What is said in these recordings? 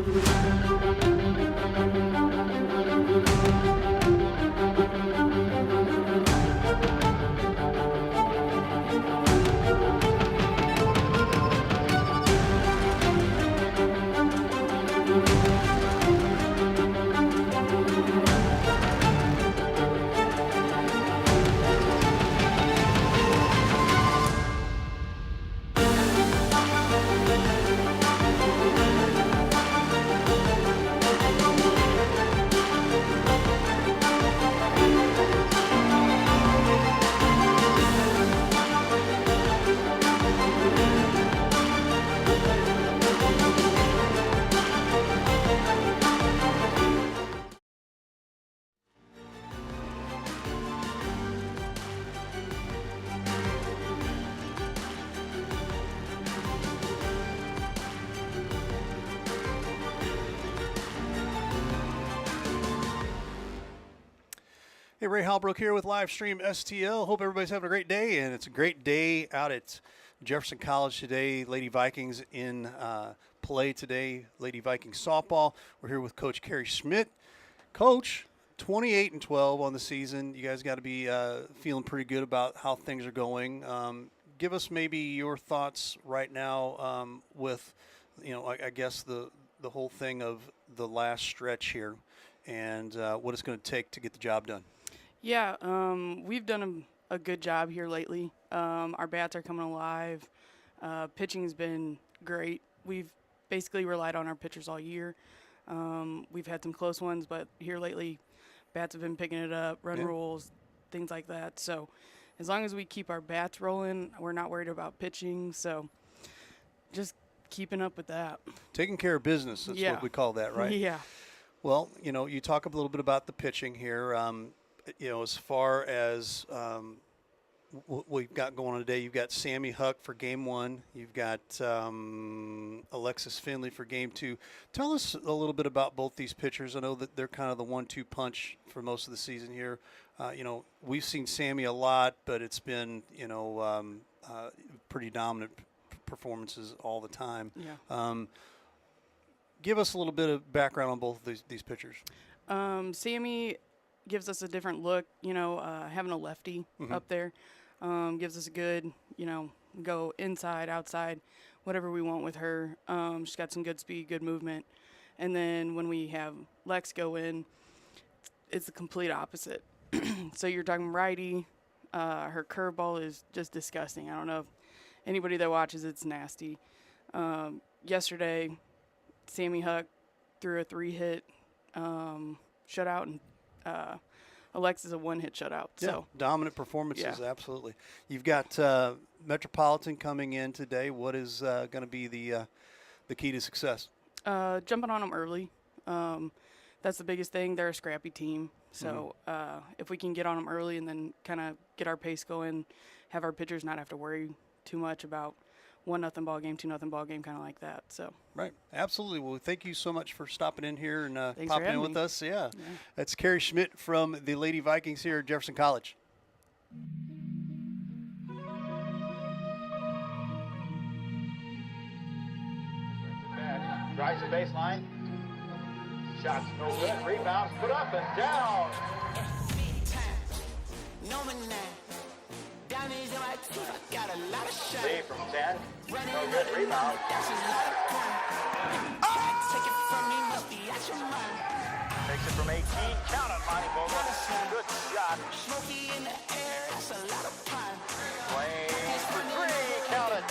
Hey, Ray Halbrook here with Livestream STL. Hope everybody's having a great day, and it's a great day out at Jefferson College today. Lady Vikings in play today, Lady Vikings softball. We're here with Coach Carrie Schmidt. Coach, 28-12 on the season. You guys got to be feeling pretty good about how things are going. Give us maybe your thoughts right now with, I guess the whole thing of the last stretch here and what it's going to take to get the job done. Yeah, we've done a good job here lately. Our bats are coming alive. Pitching has been great. We've basically relied on our pitchers all year. We've had some close ones, but here lately, bats have been picking it up, run rules, things like that. So as long as we keep our bats rolling, we're not worried about pitching. So just keeping up with that. Taking care of business, that's what we call that, right? Yeah. Well, you talk a little bit about the pitching here. As far as what we've got going on today, you've got Sammy Huck for game one. You've got Alexis Finley for game two. Tell us a little bit about both these pitchers. I know that they're kind of the 1-2 punch for most of the season here. We've seen Sammy a lot, but it's been, pretty dominant performances all the time. Yeah. Give us a little bit of background on both of these pitchers. Sammy gives us a different look, having a lefty up there gives us a good, go inside, outside, whatever we want with her. She's got some good speed, good movement. And then when we have Lex go in, it's the complete opposite. So you're talking righty. Her curveball is just disgusting. I don't know if anybody that watches, it's nasty. Yesterday, Sammy Huck threw a 3-hit shutout, and Alexis a 1-hit shutout. Yeah, so dominant performances, absolutely. You've got Metropolitan coming in today. What is going to be the key to success? Jumping on them early. That's the biggest thing. They're a scrappy team. So if we can get on them early and then kind of get our pace going, have our pitchers not have to worry too much about 1-0 ball game, 2-0 ball game, kind of like that. So right, absolutely. Well, thank you so much for stopping in here and Thanks popping for in with me. us. Yeah, that's Carrie Schmidt from the Lady Vikings here at Jefferson College. Drives the baseline. Shots no good. Rebounds put up and down. Lee from 10. No good. Rebound. Takes it from 18. Count on Monty Vogel. Good shot. Plays for 3. Count it.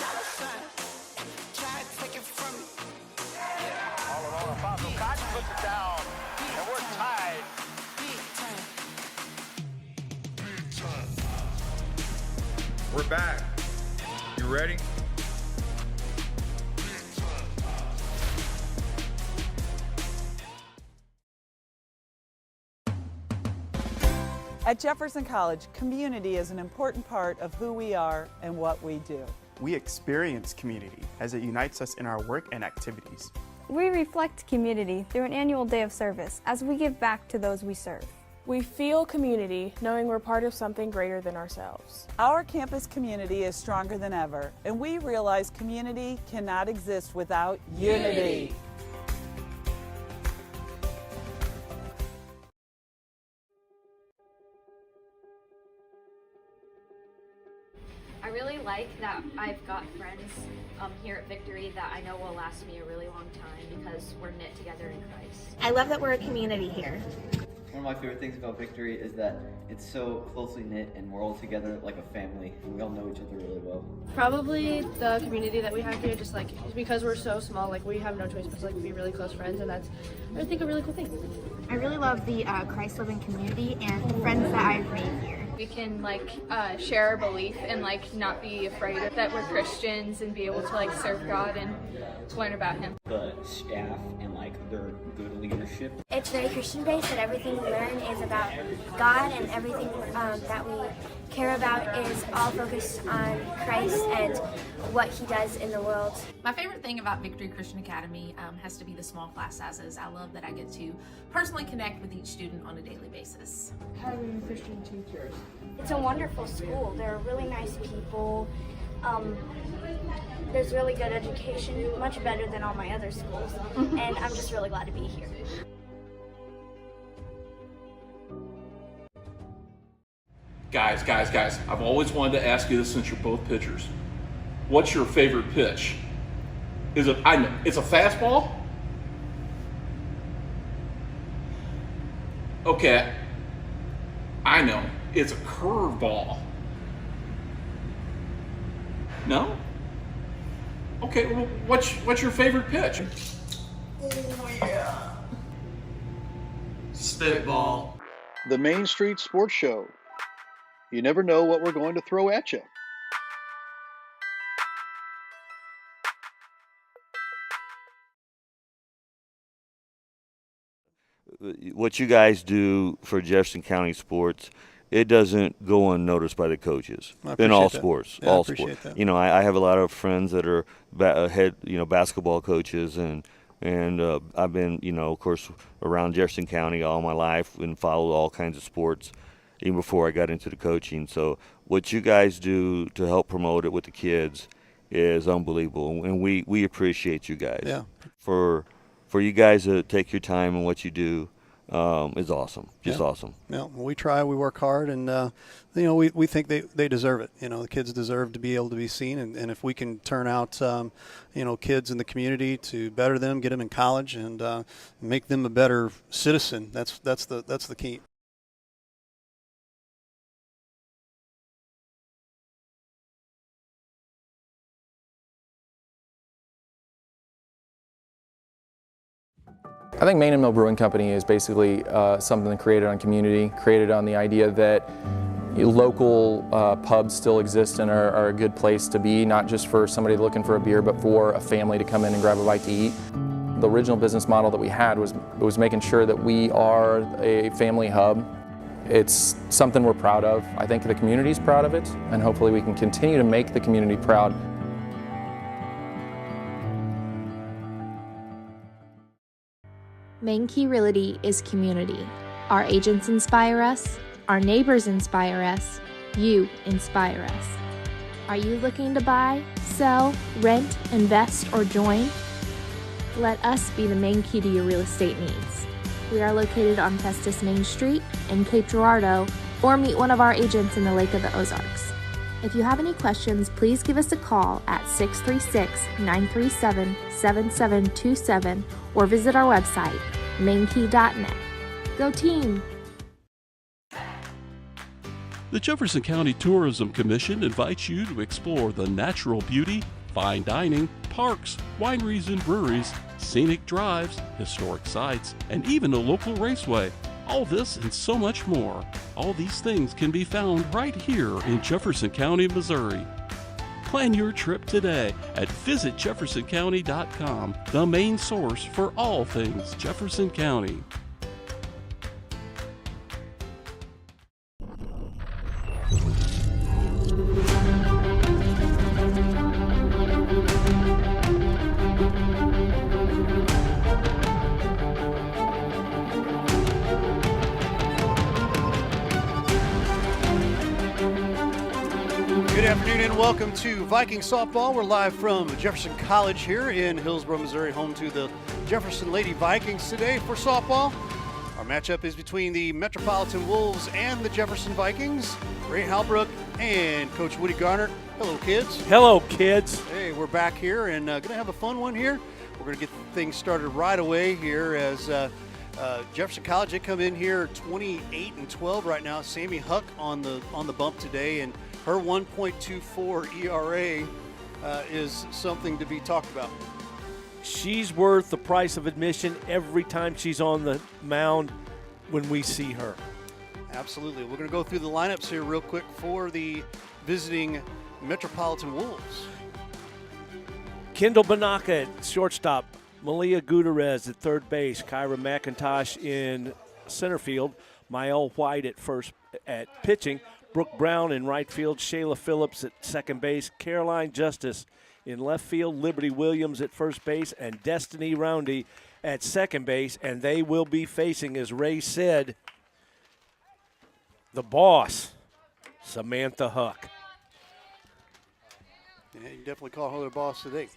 All alone, Alfonso Cotton puts it down. And we're tied. We're back. You ready? At Jefferson College, community is an important part of who we are and what we do. We experience community as it unites us in our work and activities. We reflect community through an annual day of service as we give back to those we serve. We feel community knowing we're part of something greater than ourselves. Our campus community is stronger than ever, and we realize community cannot exist without unity. like that I've got friends here at Victory that I know will last me a really long time because we're knit together in Christ. I love that we're a community here. One of my favorite things about Victory is that it's so closely knit and we're all together like a family. We all know each other really well. Probably the community that we have here, just like because we're so small, like we have no choice but to like be really close friends, and that's I think a really cool thing. I really love the Christ-loving community and the friends that I've made here. We can share our belief and not be afraid that we're Christians and be able to serve God and learn about Him. The staff and their good leadership. It's very Christian-based, and everything we learn is about God, and everything that we care about is all focused on Christ and what He does in the world. My favorite thing about Victory Christian Academy has to be the small class sizes. I love that I get to personally connect with each student on a daily basis. Having Christian teachers. It's a wonderful school. There are really nice people. There's really good education, much better than all my other schools, and I'm just really glad to be here. Guys, I've always wanted to ask you this since you're both pitchers. What's your favorite pitch? It's a fastball? Okay, I know, it's a curveball. No? Okay, well, what's your favorite pitch? Spitball. The Main Street Sports Show. You never know what we're going to throw at you. What you guys do for Jefferson County sports, it doesn't go unnoticed by the coaches in all sports. Yeah, all I appreciate sports. that. You know, I have a lot of friends that are head basketball coaches, and I've been of course around Jefferson County all my life and followed all kinds of sports even before I got into the coaching. So what you guys do to help promote it with the kids is unbelievable, and we appreciate you guys. Yeah. For you guys to take your time and what you do is awesome. Just awesome. Yeah, well, we try, we work hard, and we think they deserve it. The kids deserve to be able to be seen, and if we can turn out kids in the community to better them, get them in college, and make them a better citizen, that's the key. I think Main and Mill Brewing Company is basically something created on community, created on the idea that local pubs still exist and are a good place to be, not just for somebody looking for a beer, but for a family to come in and grab a bite to eat. The original business model that we had was making sure that we are a family hub. It's something we're proud of. I think the community's proud of it, and hopefully we can continue to make the community proud. Main Key Realty is community. Our agents inspire us, our neighbors inspire us, you inspire us. Are you looking to buy, sell, rent, invest, or join? Let us be the main key to your real estate needs. We are located on Festus Main Street in Cape Girardeau, or meet one of our agents in the Lake of the Ozarks. If you have any questions, please give us a call at 636-937-7727 or visit our website, mainkey.net. Go team! The Jefferson County Tourism Commission invites you to explore the natural beauty, fine dining, parks, wineries and breweries, scenic drives, historic sites, and even a local raceway. All this and so much more. All these things can be found right here in Jefferson County, Missouri. Plan your trip today at visitjeffersoncounty.com, the main source for all things Jefferson County. Good afternoon and welcome to Viking Softball. We're live from Jefferson College here in Hillsborough, Missouri, home to the Jefferson Lady Vikings today for softball. Our matchup is between the Metropolitan Wolves and the Jefferson Vikings. Ray Halbrook and Coach Woody Garner Hello, kids. Hello, kids. Hey, we're back here and going to have a fun one here. We're going to get things started right away here as Jefferson College, they come in here 28-12 right now. Sammy Huck on the bump today, and her 1.24 ERA is something to be talked about. She's worth the price of admission every time she's on the mound when we see her. Absolutely. We're going to go through the lineups here real quick for the visiting Metropolitan Wolves. Kendall Banaka at shortstop. Malia Gutierrez at third base. Kyra McIntosh in center field. Mael White at pitching. Brooke Brown in right field. Shayla Phillips at second base. Caroline Justice in left field. Liberty Williams at first base. And Destiny Roundy at second base. And they will be facing, as Ray said, the boss, Samantha Huck. Yeah, you can definitely call her the boss today.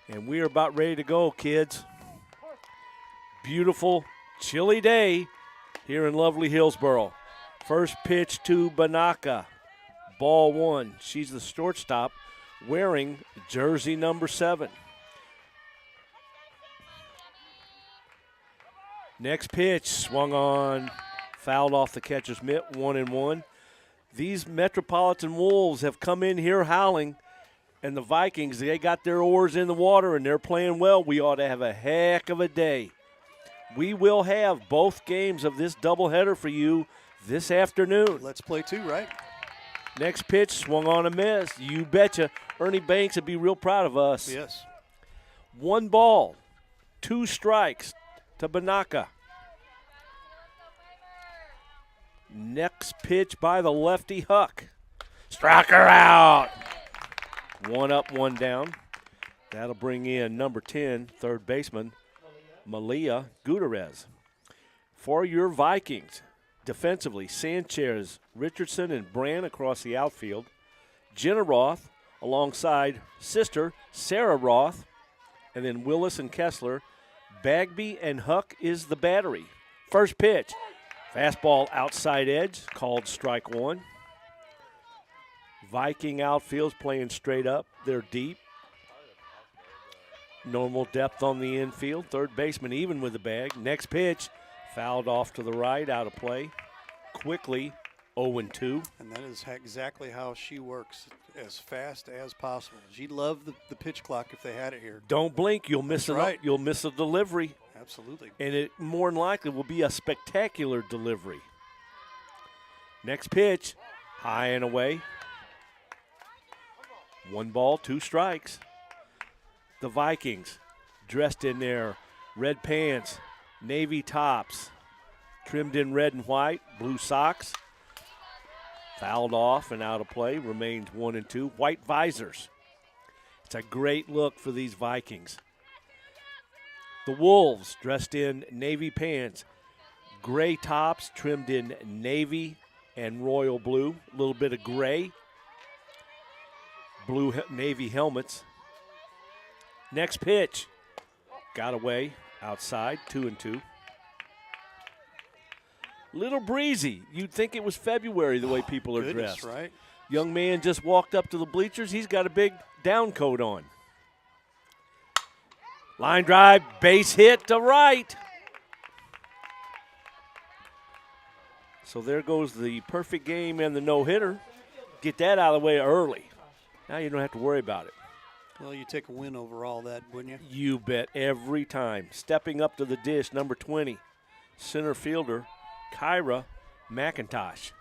And we are about ready to go, kids. Beautiful, chilly day here in lovely Hillsboro. First pitch to Banaka. Ball one. She's the shortstop wearing jersey number 7. Next pitch, swung on, fouled off the catcher's mitt, 1-1. These Metropolitan Wolves have come in here howling. And the Vikings, they got their oars in the water, and they're playing well. We ought to have a heck of a day. We will have both games of this doubleheader for you this afternoon. Let's play 2, right? Next pitch, swung on a miss. You betcha. Ernie Banks would be real proud of us. Yes. 1 ball, 2 strikes to Banaka. Next pitch by the lefty Huck. Struck her out. 1 up, 1 down. That'll bring in number 10, third baseman, Malia Gutierrez. For your Vikings, defensively, Sanchez, Richardson, and Brand across the outfield. Jenna Roth alongside sister Sarah Roth, and then Willis and Kessler. Bagby and Huck is the battery. First pitch, fastball outside edge, called strike 1. Viking outfield's playing straight up. They're deep. Normal depth on the infield. Third baseman even with the bag. Next pitch, fouled off to the right, out of play. Quickly, 0-2. And that is exactly how she works, as fast as possible. She'd love the pitch clock if they had it here. Don't blink, you'll miss right. You'll miss a delivery. Absolutely. And it more than likely will be a spectacular delivery. Next pitch, high and away. 1 ball, 2 strikes. The Vikings dressed in their red pants, navy tops, trimmed in red and white, blue socks. Fouled off and out of play, remains 1-2. White visors. It's a great look for these Vikings. The Wolves dressed in navy pants, gray tops, trimmed in navy and royal blue, a little bit of gray. Blue navy helmets. Next pitch. Got away outside, 2-2. Little breezy. You'd think it was February the way people are dressed. Right? Young man just walked up to the bleachers. He's got a big down coat on. Line drive, base hit to right. So there goes the perfect game and the no-hitter. Get that out of the way early. Now you don't have to worry about it. Well, you take a win over all that, wouldn't you? You bet, every time. Stepping up to the dish, number 20, center fielder, Kyra McIntosh.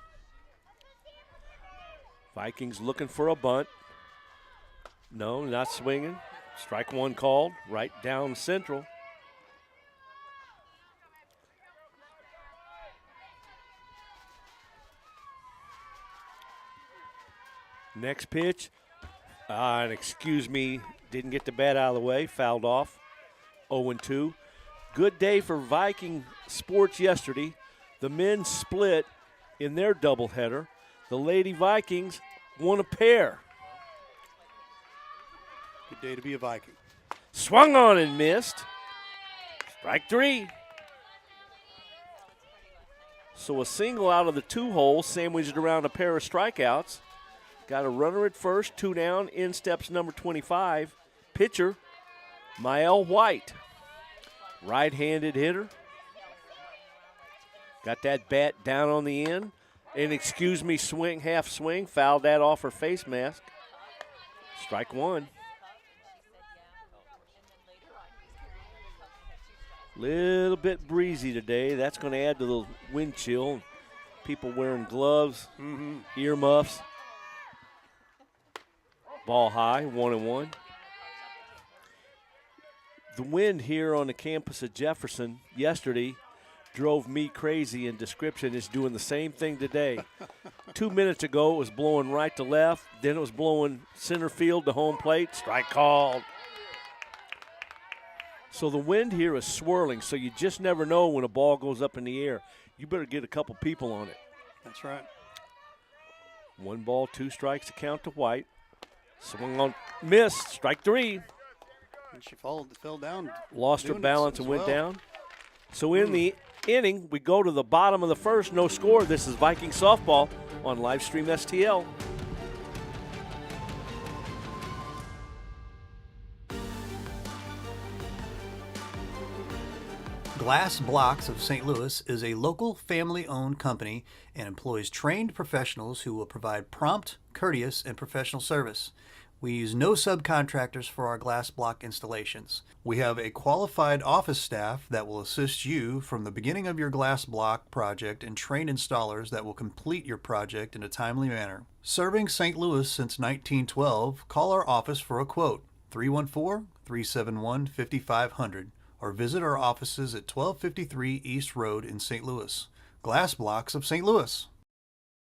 Vikings looking for a bunt. No, not swinging. Strike 1 called, right down central. Next pitch. And excuse me, didn't get the bat out of the way, fouled off, 0-2. Good day for Viking sports yesterday. The men split in their doubleheader. The Lady Vikings won a pair. Good day to be a Viking. Swung on and missed. Strike 3. So a single out of the 2 holes sandwiched around a pair of strikeouts. Got a runner at first, 2 down. In steps number 25, pitcher Mael White. Right-handed hitter. Got that bat down on the end. An excuse me swing, half swing. Fouled that off her face mask. Strike one. Little bit breezy today. That's going to add to the wind chill. People wearing gloves, earmuffs. Ball high, 1-1. The wind here on the campus at Jefferson yesterday drove me crazy in description. It's doing the same thing today. 2 minutes ago, it was blowing right to left. Then it was blowing center field to home plate. Strike called. So the wind here is swirling, so you just never know when a ball goes up in the air. You better get a couple people on it. That's right. 1 ball, 2 strikes to count to White. Swung on, missed, strike 3. And she fell down. Lost her balance and went well. down. So in the inning, we go to the bottom of the first, no score. This is Viking softball on Livestream STL. Glass Blocks of St. Louis is a local family-owned company and employs trained professionals who will provide prompt, courteous, and professional service. We use no subcontractors for our glass block installations. We have a qualified office staff that will assist you from the beginning of your glass block project and trained installers that will complete your project in a timely manner. Serving St. Louis since 1912, call our office for a quote, 314-371-5500. Or visit our offices at 1253 East Road in St. Louis. Glass Blocks of St. Louis.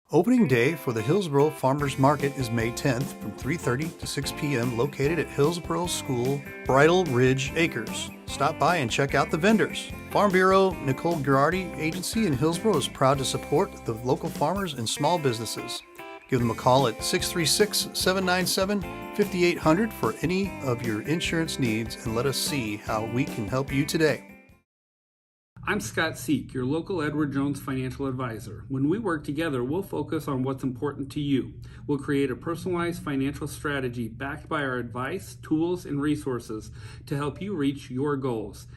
Opening day for the Hillsboro Farmers Market is May 10th from 3:30 to 6 p.m. located at Hillsboro School, Bridle Ridge Acres. Stop by and check out the vendors. Farm Bureau Nicole Girardi Agency in Hillsboro is proud to support the local farmers and small businesses. Give them a call at 636-797-5800 for any of your insurance needs and let us see how we can help you today. I'm Scott Seek, your local Edward Jones financial advisor. When we work together, we'll focus on what's important to you. We'll create a personalized financial strategy backed by our advice, tools, and resources to help you reach your goals.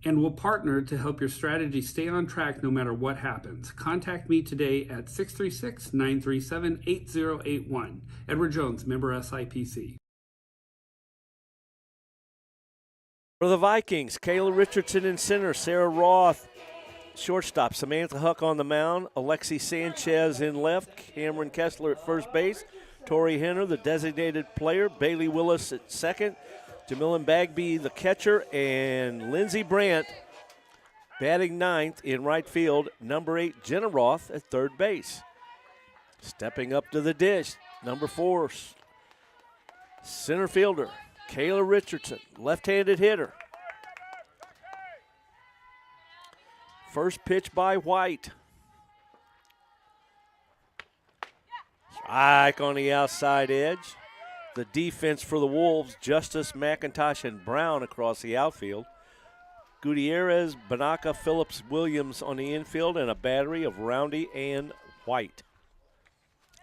And we'll partner to help your strategy stay on track no matter what happens. Contact me today at 636-937-8081. Edward Jones, member SIPC. For the Vikings, Kayla Richardson in center, Sarah Roth, shortstop, Samantha Huck on the mound, Alexi Sanchez in left, Cameron Kessler at first base, Tori Henner, the designated player, Bailey Willis at second, Jamilin Bagby, the catcher, and Lindsey Brandt batting ninth in right field. Number 8, Jenna Roth at third base. Stepping up to the dish, number 4, center fielder, Kayla Richardson, left-handed hitter. First pitch by White. Strike on the outside edge. The defense for the Wolves, Justice, McIntosh, and Brown across the outfield. Gutierrez, Banaka, Phillips, Williams on the infield, and a battery of Roundy and White.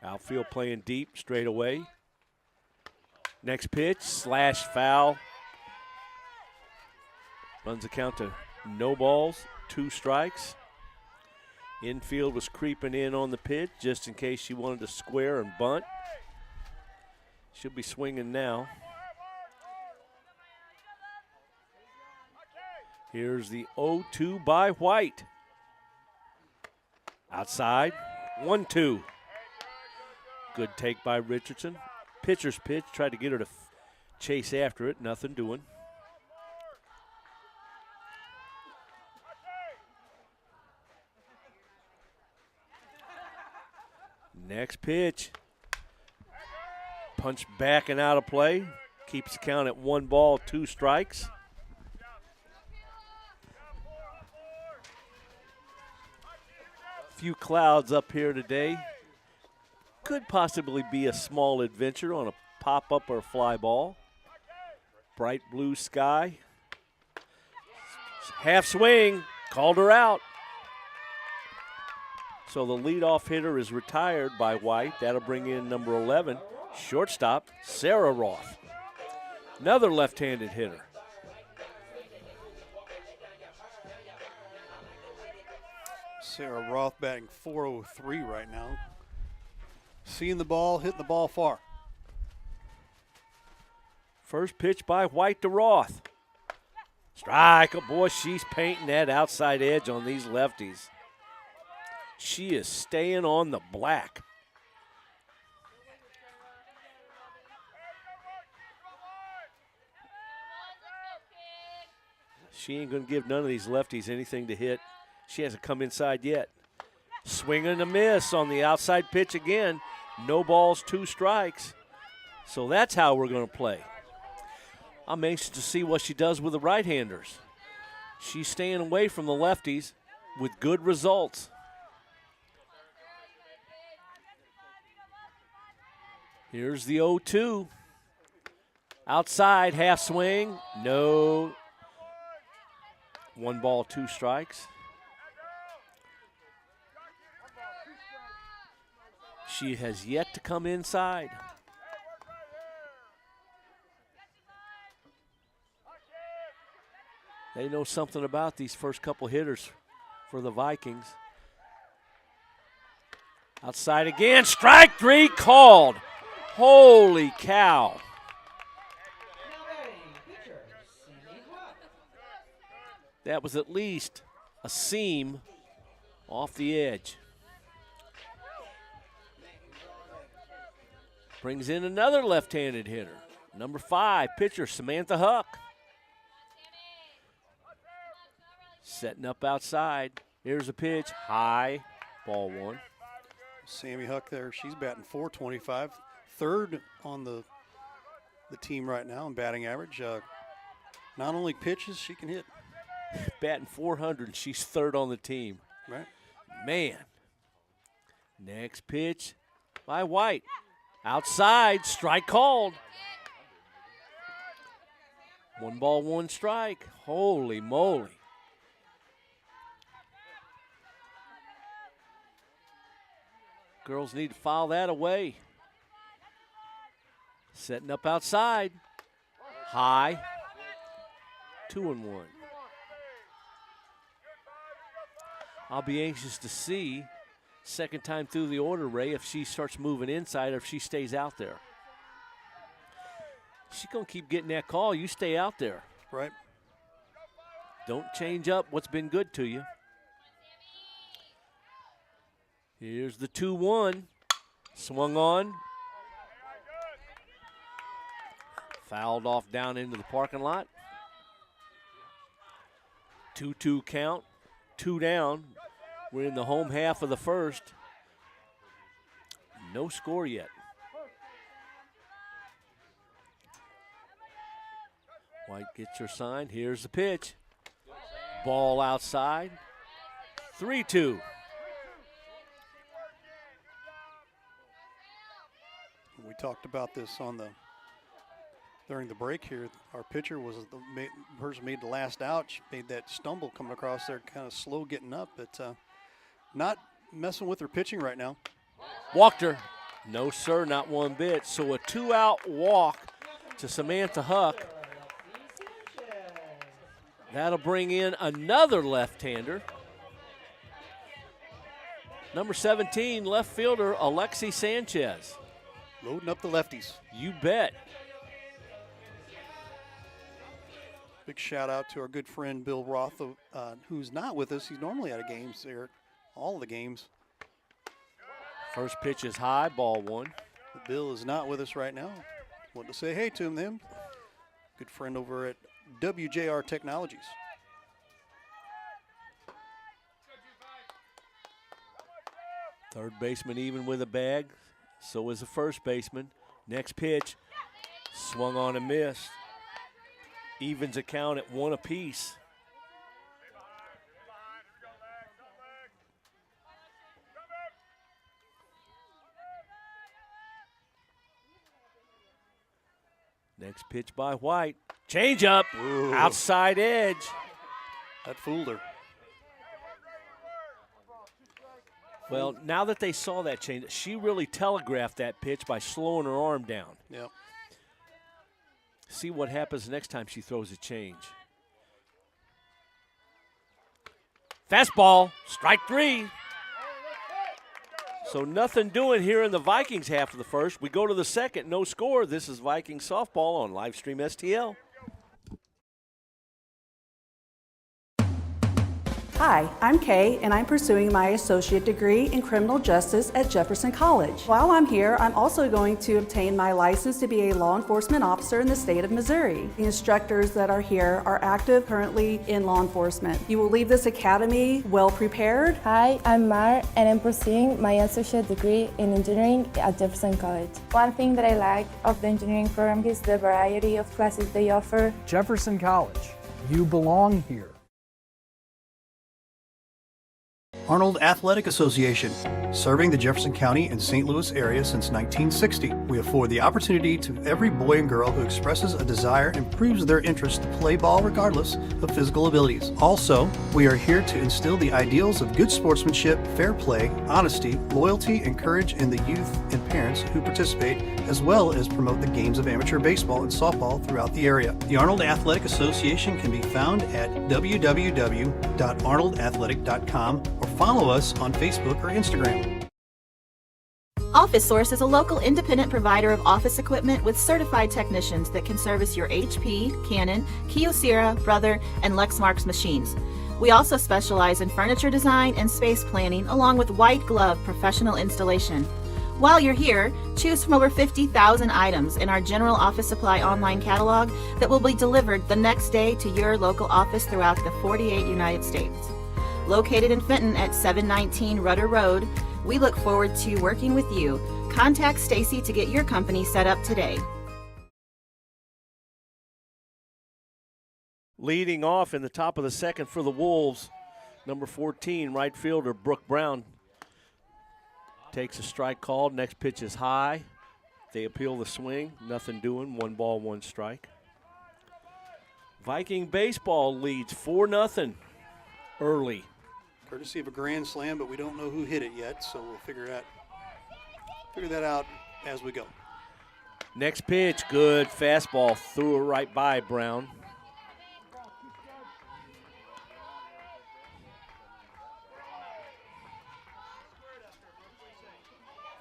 Outfield playing deep, straight away. Next pitch, slash foul. Runs the count to no balls, 2 strikes. Infield was creeping in on the pitch just in case she wanted to square and bunt. She'll be swinging now. Here's the 0-2 by White. Outside, 1-2. Good take by Richardson. Pitcher's pitch, tried to get her to chase after it, nothing doing. Next pitch. Punch back and out of play. Keeps the count at 1 ball, 2 strikes. Few clouds up here today. Could possibly be a small adventure on a pop-up or fly ball. Bright blue sky. Half swing, called her out. So the leadoff hitter is retired by White. That'll bring in number 11, shortstop, Sarah Roth. Another left-handed hitter. Sarah Roth batting .403 right now. Seeing the ball, hitting the ball far. First pitch by White to Roth. Strike. Oh, boy, she's painting that outside edge on these lefties. She is staying on the black. She ain't going to give none of these lefties anything to hit. She hasn't come inside yet. Swing and a miss on the outside pitch again. No balls, 2 strikes. So that's how we're going to play. I'm anxious to see what she does with the right-handers. She's staying away from the lefties with good results. Here's the 0-2. Outside, half swing. No. 1 ball, 2 strikes. She has yet to come inside. They know something about these first couple hitters for the Vikings. Outside again, strike 3 called. Holy cow. That was at least a seam off the edge. Brings in another left-handed hitter. Number 5, pitcher Samantha Huck. Setting up outside. Here's a pitch. High. Ball 1. Sammy Huck there. She's batting .425. Third on the team right now in batting average. Not only pitches, she can hit. Batting .400. She's third on the team. Right. Man. Next pitch by White. Outside. Strike called. 1 ball, 1 strike. Holy moly. Girls need to foul that away. Setting up outside. High. 2-1. I'll be anxious to see, second time through the order, Ray, if she starts moving inside or if she stays out there. She's going to keep getting that call. You stay out there. Right. Don't change up what's been good to you. Here's the 2-1. Swung on. Fouled off down into the parking lot. 2-2 count. 2 down. We're in the home half of the first. No score yet. White gets her sign. Here's the pitch. Ball outside. 3-2. We talked about this during the break here. Our pitcher was the person made the last out. She made that stumble coming across there, kind of slow getting up, but not messing with her pitching right now. Walked her. No, sir, not one bit. So a 2-out walk to Samantha Huck. That'll bring in another left-hander. Number 17, left fielder Alexi Sanchez. Loading up the lefties. You bet. Big shout out to our good friend Bill Roth, who's not with us. He's normally at games there, all the games. First pitch is high, ball 1. But Bill is not with us right now. Want to say hey to him. Good friend over at WJR Technologies. Third baseman even with a bag. So is the first baseman. Next pitch, swung on and missed. Evens a count at 1 apiece. Next pitch by White. Change up, outside edge. That fooled her. Well, now that they saw that change, she really telegraphed that pitch by slowing her arm down. Yep. See what happens next time she throws a change. Fastball, strike 3. So nothing doing here in the Vikings half of the first. We go to the second, no score. This is Vikings softball on Livestream STL. Hi, I'm Kay, and I'm pursuing my associate degree in criminal justice at Jefferson College. While I'm here, I'm also going to obtain my license to be a law enforcement officer in the state of Missouri. The instructors that are here are active currently in law enforcement. You will leave this academy well prepared. Hi, I'm Mar, and I'm pursuing my associate degree in engineering at Jefferson College. One thing that I like of the engineering program is the variety of classes they offer. Jefferson College, you belong here. Arnold Athletic Association, serving the Jefferson County and St. Louis area since 1960. We afford the opportunity to every boy and girl who expresses a desire and proves their interest to play ball regardless of physical abilities. Also, we are here to instill the ideals of good sportsmanship, fair play, honesty, loyalty, and courage in the youth and parents who participate, as well as promote the games of amateur baseball and softball throughout the area. The Arnold Athletic Association can be found at www.arnoldathletic.com or follow us on Facebook or Instagram. Office Source is a local independent provider of office equipment with certified technicians that can service your HP, Canon, Kyocera, Brother, and Lexmark machines. We also specialize in furniture design and space planning, along with white glove professional installation. While you're here, choose from over 50,000 items in our general office supply online catalog that will be delivered the next day to your local office throughout the 48 United States. Located in Fenton at 719 Rudder Road, we look forward to working with you. Contact Stacy to get your company set up today. Leading off in the top of the second for the Wolves, number 14, right fielder Brooke Brown. Takes a strike called. Next pitch is high. They appeal the swing. Nothing doing. 1 ball, 1 strike. Viking baseball leads 4-0 early. Courtesy of a grand slam, but we don't know who hit it yet, so we'll figure that out as we go. Next pitch, good fastball, threw it right by Brown.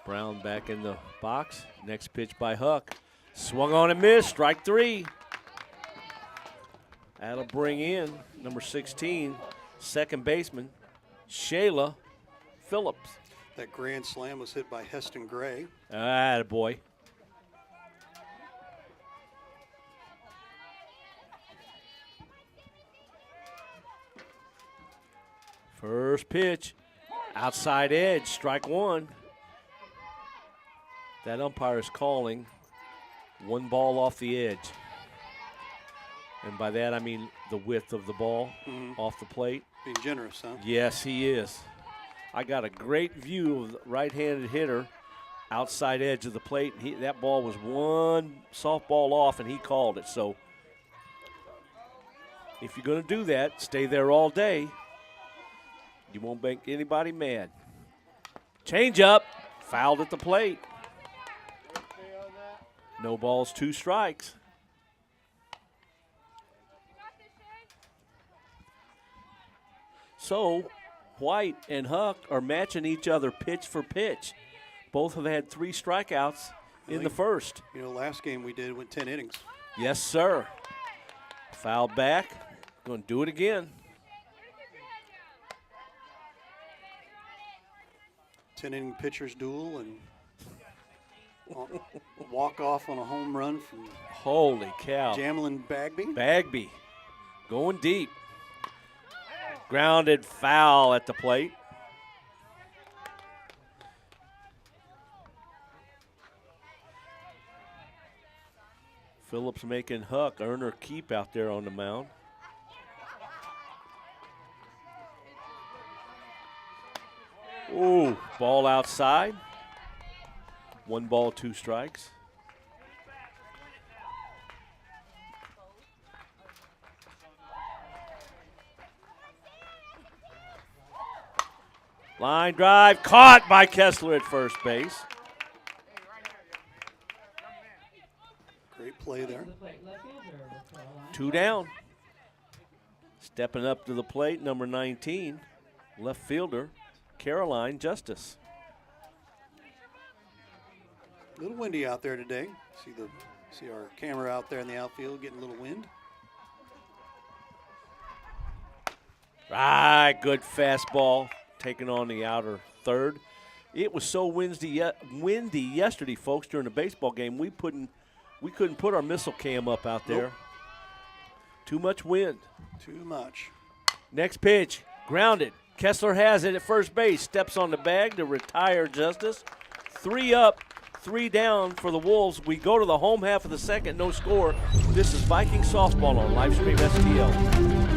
Brown back in the box. Next pitch by Huck. Swung on and missed, strike 3. That'll bring in number 16, second baseman, Shayla Phillips. That grand slam was hit by Heston Gray. Attaboy. First pitch, outside edge, strike 1. That umpire is calling 1 ball off the edge. And by that I mean the width of the ball off the plate. Being generous, huh? Yes, he is. I got a great view of the right-handed hitter outside edge of the plate. That ball was 1 softball off, and he called it. So if you're going to do that, stay there all day. You won't make anybody mad. Change up, fouled at the plate. No balls, 2 strikes. So White and Huck are matching each other pitch for pitch. Both have had 3 strikeouts in the first. You know, last game we did went 10 innings. Yes, sir. Foul back. Going to do it again. 10-inning pitchers duel and walk off on a home run from holy cow. Jamlin Bagby. Bagby going deep. Grounded foul at the plate. Phillips making Huck earn her keep out there on the mound. Ooh, ball outside. 1 ball, 2 strikes. Line drive caught by Kessler at first base. Great play there. 2 down. Stepping up to the plate, number 19, left fielder, Caroline Justice. A little windy out there today. See our camera out there in the outfield getting a little wind. Right, good fastball, taking on the outer third. It was so windy yesterday, folks, during the baseball game. We couldn't put our missile cam up out there. Nope. Too much wind. Too much. Next pitch, grounded. Kessler has it at first base. Steps on the bag to retire Justice. 3 up, 3 down for the Wolves. We go to the home half of the second, no score. This is Viking softball on Livestream STL.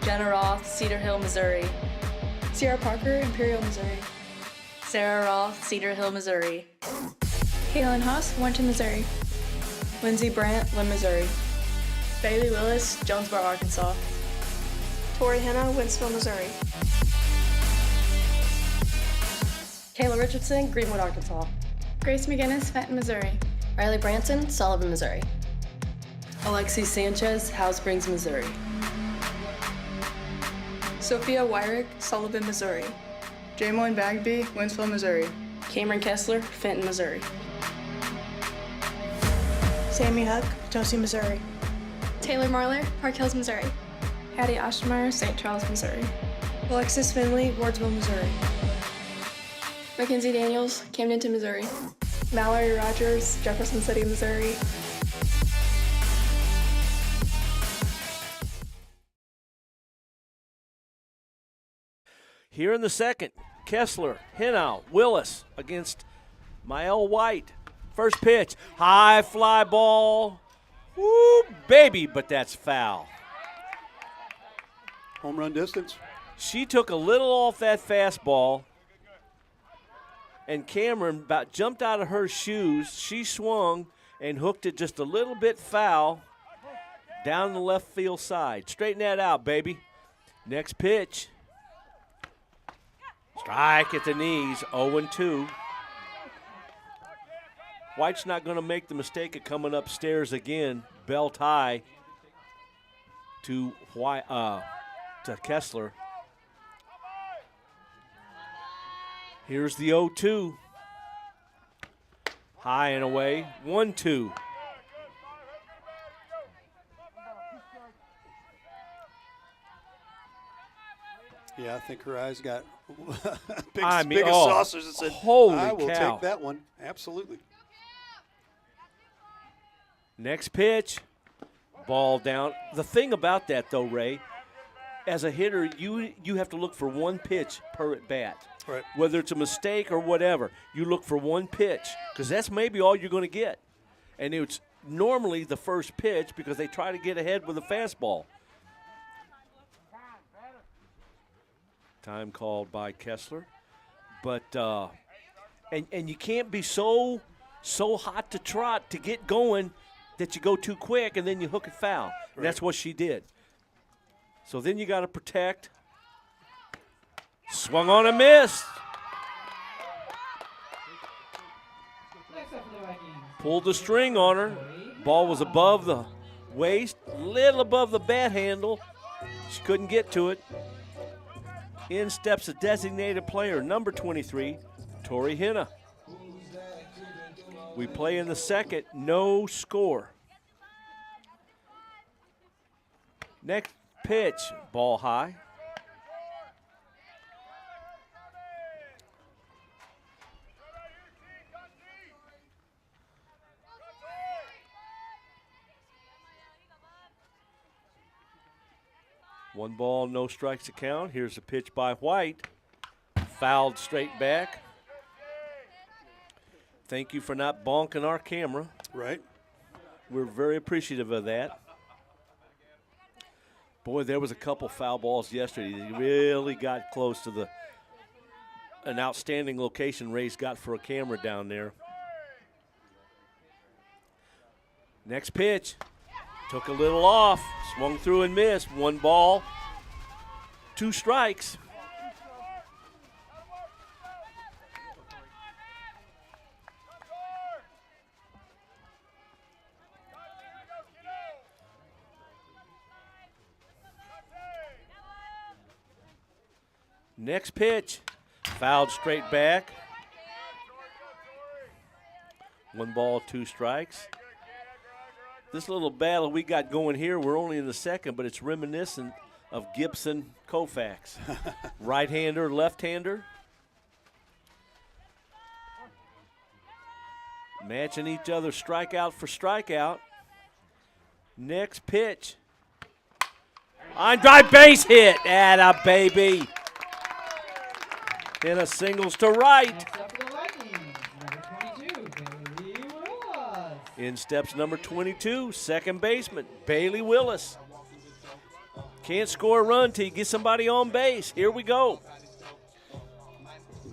Jenna Roth, Cedar Hill, Missouri. Sierra Parker, Imperial, Missouri. Sarah Roth, Cedar Hill, Missouri. Kaylin Huss, Warrenton, Missouri. Lindsay Brandt, Lynn, Missouri. Bailey Willis, Jonesboro, Arkansas. Tori Henna, Winsville, Missouri. Kayla Richardson, Greenwood, Arkansas. Grace McGinnis, Fenton, Missouri. Riley Branson, Sullivan, Missouri. Alexi Sanchez, Howe Springs, Missouri. Sophia Wyrick, Sullivan, Missouri. Jamoyne Bagby, Winsville, Missouri. Cameron Kessler, Fenton, Missouri. Sammy Huck, Potosi, Missouri. Taylor Marler, Park Hills, Missouri. Hattie Ostermeyer, St. Charles, Missouri. Alexis Finley, Wardsville, Missouri. Mackenzie Daniels, Camdenton, Missouri. Mallory Rogers, Jefferson City, Missouri. Here in the second, Kessler, Hennow, Willis against Mael White. First pitch, high fly ball. Woo, baby, but that's foul. Home run distance. She took a little off that fastball, and Cameron about jumped out of her shoes. She swung and hooked it just a little bit foul down the left field side. Straighten that out, baby. Next pitch. Strike at the knees, 0-2. White's not going to make the mistake of coming upstairs again. Belt high to Kessler. Here's the 0-2. High and away, 1-2. Yeah, I think her eyes got big, I mean, big as saucers and said, holy I will cow. take that one. Absolutely. Next pitch, ball down. The thing about that, though, Ray, as a hitter, you have to look for one pitch per at bat. Right. Whether it's a mistake or whatever, you look for one pitch because that's maybe all you're going to get. And it's normally the first pitch because they try to get ahead with a fastball. Time called by Kessler. But, and you can't be so hot to trot to get going that you go too quick and then you hook it foul. Right. And that's what she did. So then you got to protect. Swung on and missed. Pulled the string on her. Ball was above the waist, little above the bat handle. She couldn't get to it. In steps a designated player, number 23, Tori Henna. We play in the second, no score. Next pitch, ball high. One ball, no strikes to count. Here's a pitch by White. Fouled straight back. Thank you for not bonking our camera. Right. We're very appreciative of that. Boy, there was a couple foul balls yesterday. They really got close to an outstanding location Ray's got for a camera down there. Next pitch. Took a little off. Swung through and missed. 1 ball, 2 strikes. Next pitch, fouled straight back. 1 ball, 2 strikes. This little battle we got going here, we're only in the second, but it's reminiscent of Gibson Koufax. Right-hander, left-hander. Matching each other strikeout for strikeout. Next pitch. On drive, base hit. Atta baby. And a singles to right. In steps number 22, second baseman, Bailey Willis. Can't score a run till you get somebody on base. Here we go.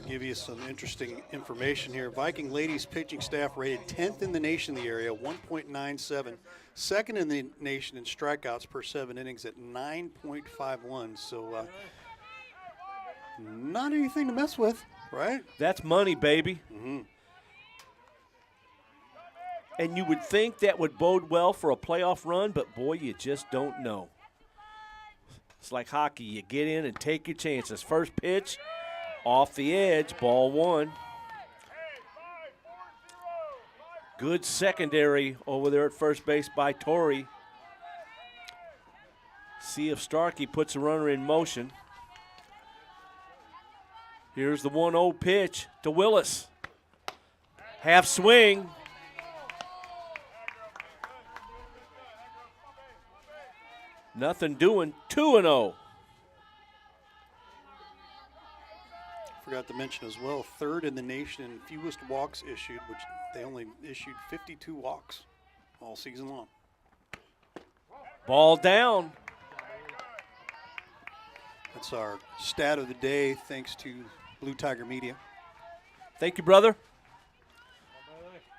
Give you some interesting information here. Viking ladies pitching staff rated 10th in the nation in the area, 1.97. Second in the nation in strikeouts per 7 innings at 9.51. So not anything to mess with, right? That's money, baby. Mm-hmm. And you would think that would bode well for a playoff run, but boy, you just don't know. It's like hockey. You get in and take your chances. First pitch, off the edge, ball 1. Good secondary over there at first base by Torrey. See if Starkey puts a runner in motion. Here's the 1-0 pitch to Willis. Half swing. Nothing doing, 2-0. Forgot to mention as well, 3rd in the nation in fewest walks issued, which they only issued 52 walks all season long. Ball down. That's our stat of the day, thanks to Blue Tiger Media. Thank you, brother.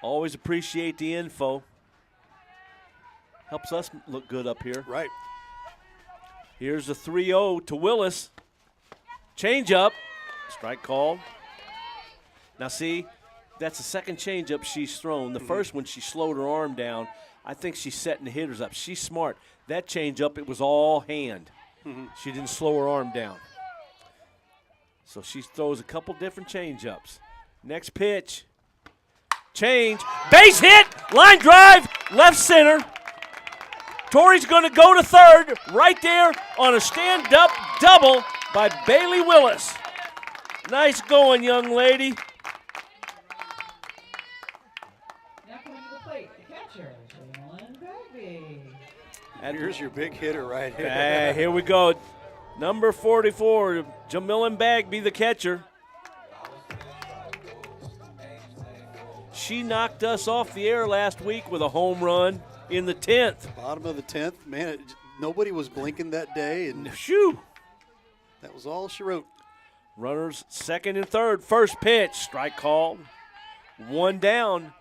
Always appreciate the info. Helps us look good up here. Right. Here's a 3-0 to Willis. Change up. Strike called. Now see, that's the second changeup she's thrown. The first one, she slowed her arm down. I think she's setting the hitters up. She's smart. That changeup, it was all hand. She didn't slow her arm down. So she throws a couple different changeups. Next pitch. Change. Base hit. Line drive. Left center. Torrey's going to go to third right there on a stand-up double by Bailey Willis. Nice going, young lady. Now coming to the plate, the catcher, Jalen Bagby. And here's your big hitter right here. Here we go. Number 44, Jamilin Bagby, the catcher. She knocked us off the air last week with a home run in the 10th. Bottom of the 10th. Man, nobody was blinking that day. And shoo! That was all she wrote. Runners second and third. First pitch, strike called. 1 down.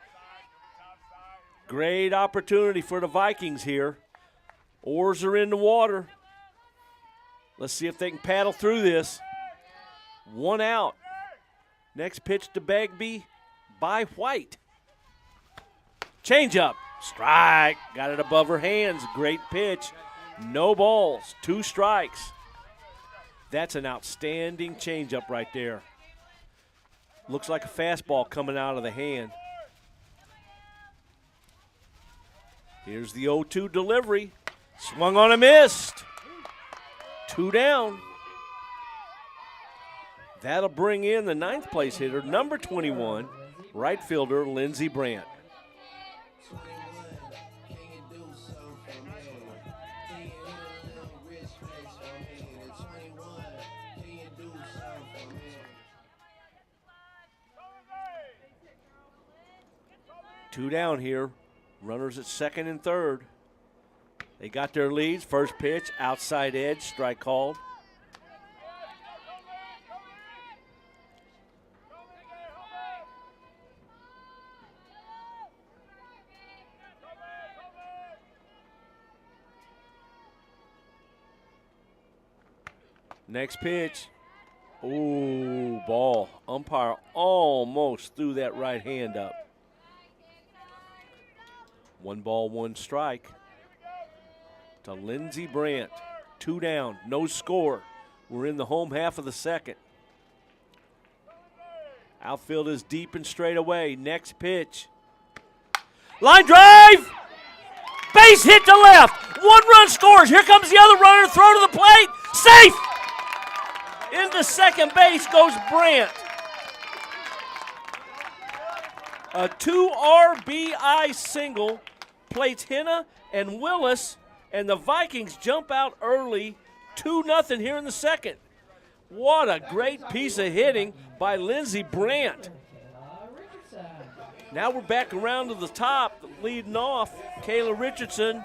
Great opportunity for the Vikings here. Oars are in the water. Let's see if they can paddle through this. 1 out. Next pitch to Bagby by White. Change up. Strike. Got it above her hands. Great pitch. No balls. 2 strikes. That's an outstanding changeup right there. Looks like a fastball coming out of the hand. Here's the 0-2 delivery. Swung on and missed. 2 down. That'll bring in the 9th place hitter, number 21, right fielder Lindsey Brandt. Two down here. Runners at second and third. They got their leads. First pitch, outside edge, strike called. Next pitch. Ooh, ball. Umpire almost threw that right hand up. 1 ball, 1 strike to Lindsey Brandt. 2 down, no score. We're in the home half of the second. Outfield is deep and straight away. Next pitch. Line drive! Base hit to left. 1 run scores. Here comes the other runner. Throw to the plate. Safe! Into second base goes Brandt. A 2 RBI single plates Henna and Willis, and the Vikings jump out early 2-0 here in the second. What a great piece of hitting by Lindsey Brandt. Now we're back around to the top, leading off. Kayla Richardson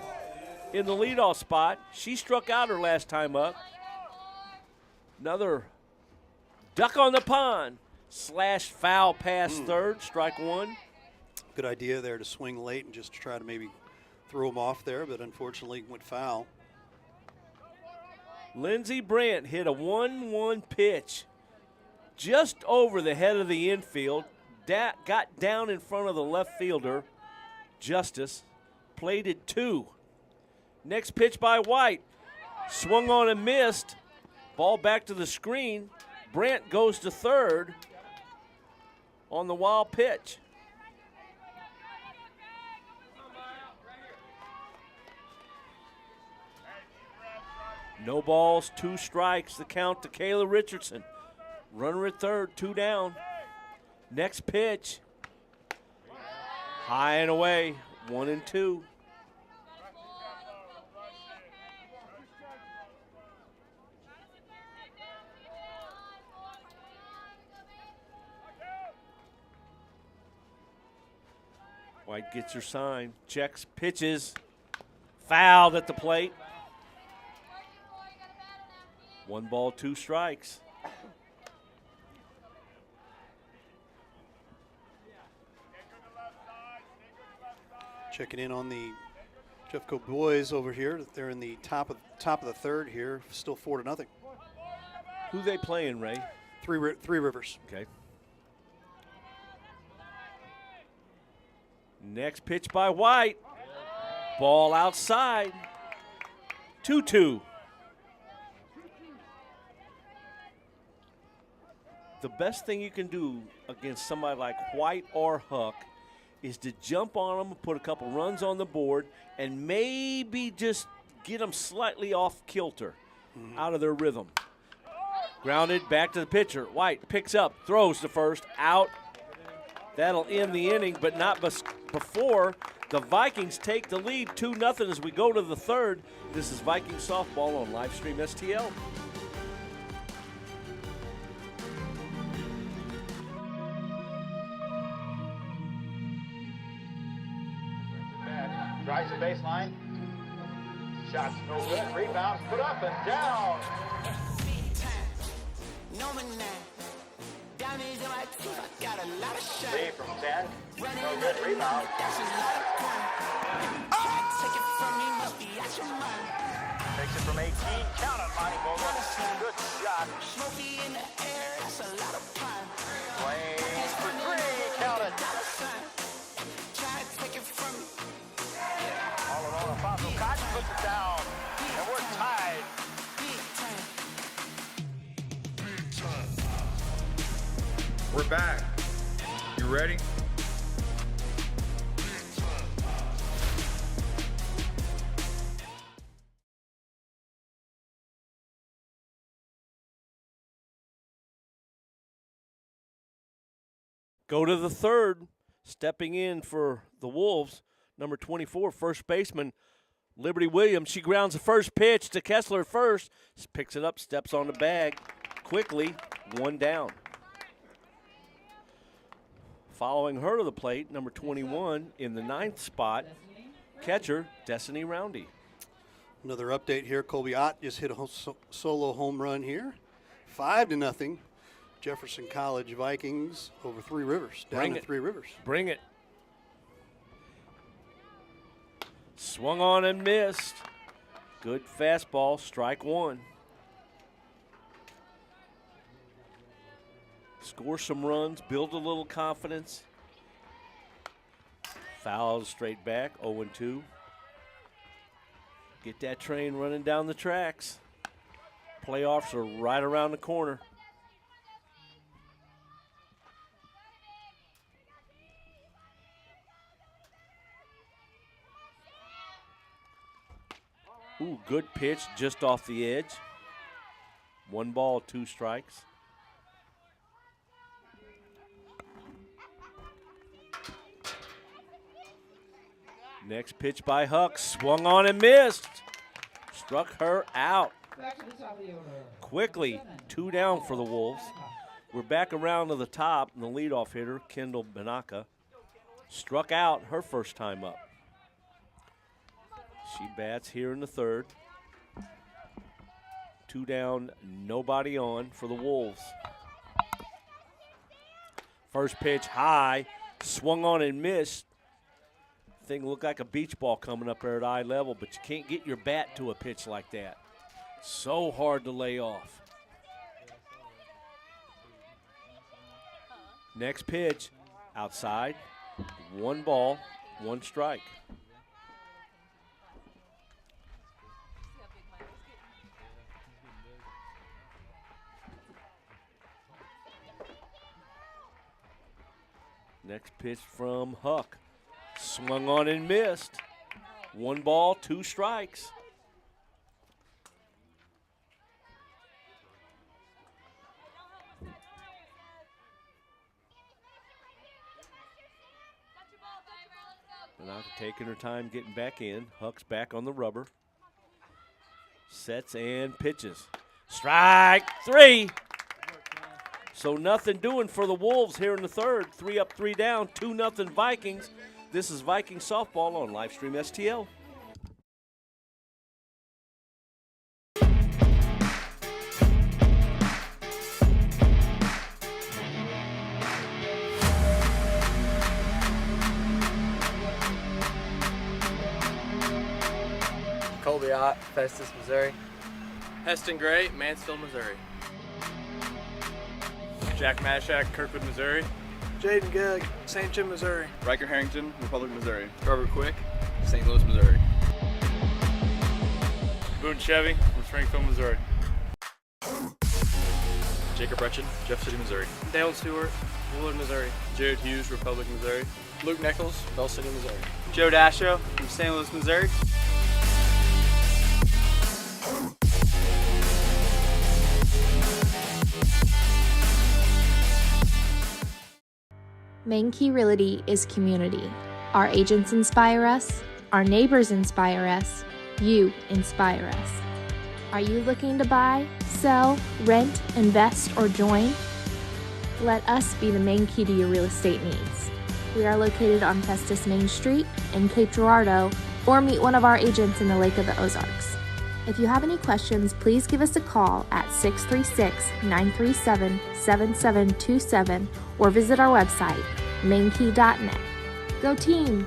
in the leadoff spot. She struck out her last time up. Another duck on the pond / foul past third, strike 1. Good idea there to swing late and just try to maybe throw him off there, but unfortunately went foul. Lindsey Brandt hit a 1-1 pitch just over the head of the infield. Got down in front of the left fielder, Justice, plated 2. Next pitch by White. Swung on and missed. Ball back to the screen. Brandt goes to third on the wild pitch. No balls, 2 strikes, the count to Kayla Richardson. Runner at third, 2 down. Next pitch. High and away, 1-2. White gets her sign, checks, pitches, fouled at the plate. 1 ball, 2 strikes. Checking in on the Jeffco boys over here. They're in the top of the third here, still 4-0. Who they playing, Ray? Three Rivers. Okay. Next pitch by White. Ball outside. 2-2. The best thing you can do against somebody like White or Huck is to jump on them, put a couple runs on the board, and maybe just get them slightly off kilter, out of their rhythm. Grounded, back to the pitcher. White picks up, throws to first, out. That'll end the inning, but not before the Vikings take the lead 2-0 as we go to the third. This is Viking softball on Livestream STL. Drives the baseline. Shots no good. Rebounds put up and down. Lee from 10. No good rebound. Takes it from 18. Count on Monty Vogel. Good shot. Flames for 3. Count it. All alone, Alfonso Cotton puts it down, and we're tied. We're back. You ready? Go to the third, stepping in for the Wolves, number 24, first baseman, Liberty Williams. She grounds the first pitch to Kessler first, picks it up, steps on the bag quickly, 1 down. Following her to the plate, number 21 in the 9th spot, catcher Destiny Roundy. Another update here. Colby Ott just hit a solo home run here. 5-0. Jefferson College Vikings over 3 Rivers. Down to 3 Rivers. Bring it. Swung on and missed. Good fastball, strike 1. Score some runs, build a little confidence. Foul straight back, 0-2. Get that train running down the tracks. Playoffs are right around the corner. Ooh, good pitch just off the edge. 1 ball, 2 strikes. Next pitch by Huck, swung on and missed. Struck her out. Quickly, 2 down for the Wolves. We're back around to the top, and the leadoff hitter, Kendall Banaka, struck out her first time up. She bats here in the third. 2 down, nobody on for the Wolves. First pitch high, swung on and missed. Thing looked like a beach ball coming up there at eye level, but you can't get your bat to a pitch like that. So hard to lay off. Next pitch, outside, 1 ball, 1 strike. Next pitch from Huck. Swung on and missed. 1 ball, 2 strikes. Banaka taking her time getting back in. Huck's back on the rubber. Sets and pitches. Strike 3. So nothing doing for the Wolves here in the third. 3 up, 3 down, 2-0 Vikings. This is Viking softball on Livestream STL. Colby Ott, Festus, Missouri. Heston Gray, Mansfield, Missouri. Jack Mashak, Kirkwood, Missouri. Jaden Gegg, St. Jim, Missouri. Riker Harrington, Republic, Missouri. Trevor Quick, St. Louis, Missouri. Boone Chevy from Springfield, Missouri. Jacob Retchen, Jeff City, Missouri. Dale Stewart, Woolard, Missouri. Jared Hughes, Republic, Missouri. Luke Nichols, Bell City, Missouri. Joe Dasho from St. Louis, Missouri. Main Key Realty is community. Our agents inspire us, our neighbors inspire us, you inspire us. Are you looking to buy, sell, rent, invest, or join? Let us be the main key to your real estate needs. We are located on Festus Main Street in Cape Girardeau, or meet one of our agents in the Lake of the Ozarks. If you have any questions, please give us a call at 636-937-7727 or visit our website, mainkey.net. Go team!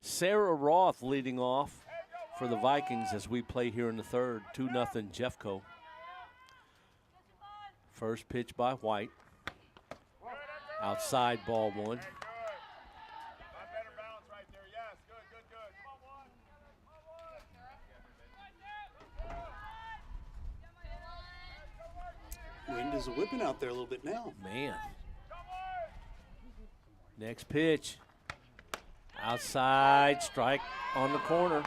Sarah Roth leading off for the Vikings as we play here in the third. 2-0 Jeffco. First pitch by White. Outside, ball 1. Wind is whipping out there a little bit now. Man. Next pitch. Outside, strike on the corner.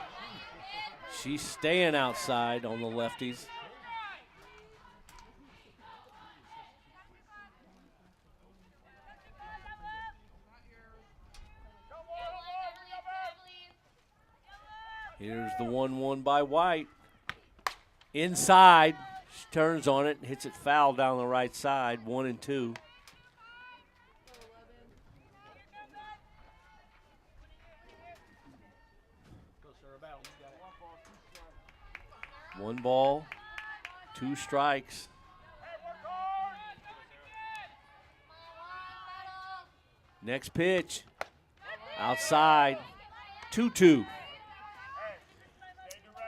She's staying outside on the lefties. Here's the 1-1 by White. Inside. She turns on it and hits it foul down the right side. 1-2. One ball, 2 strikes. Next pitch. Outside. 2-2.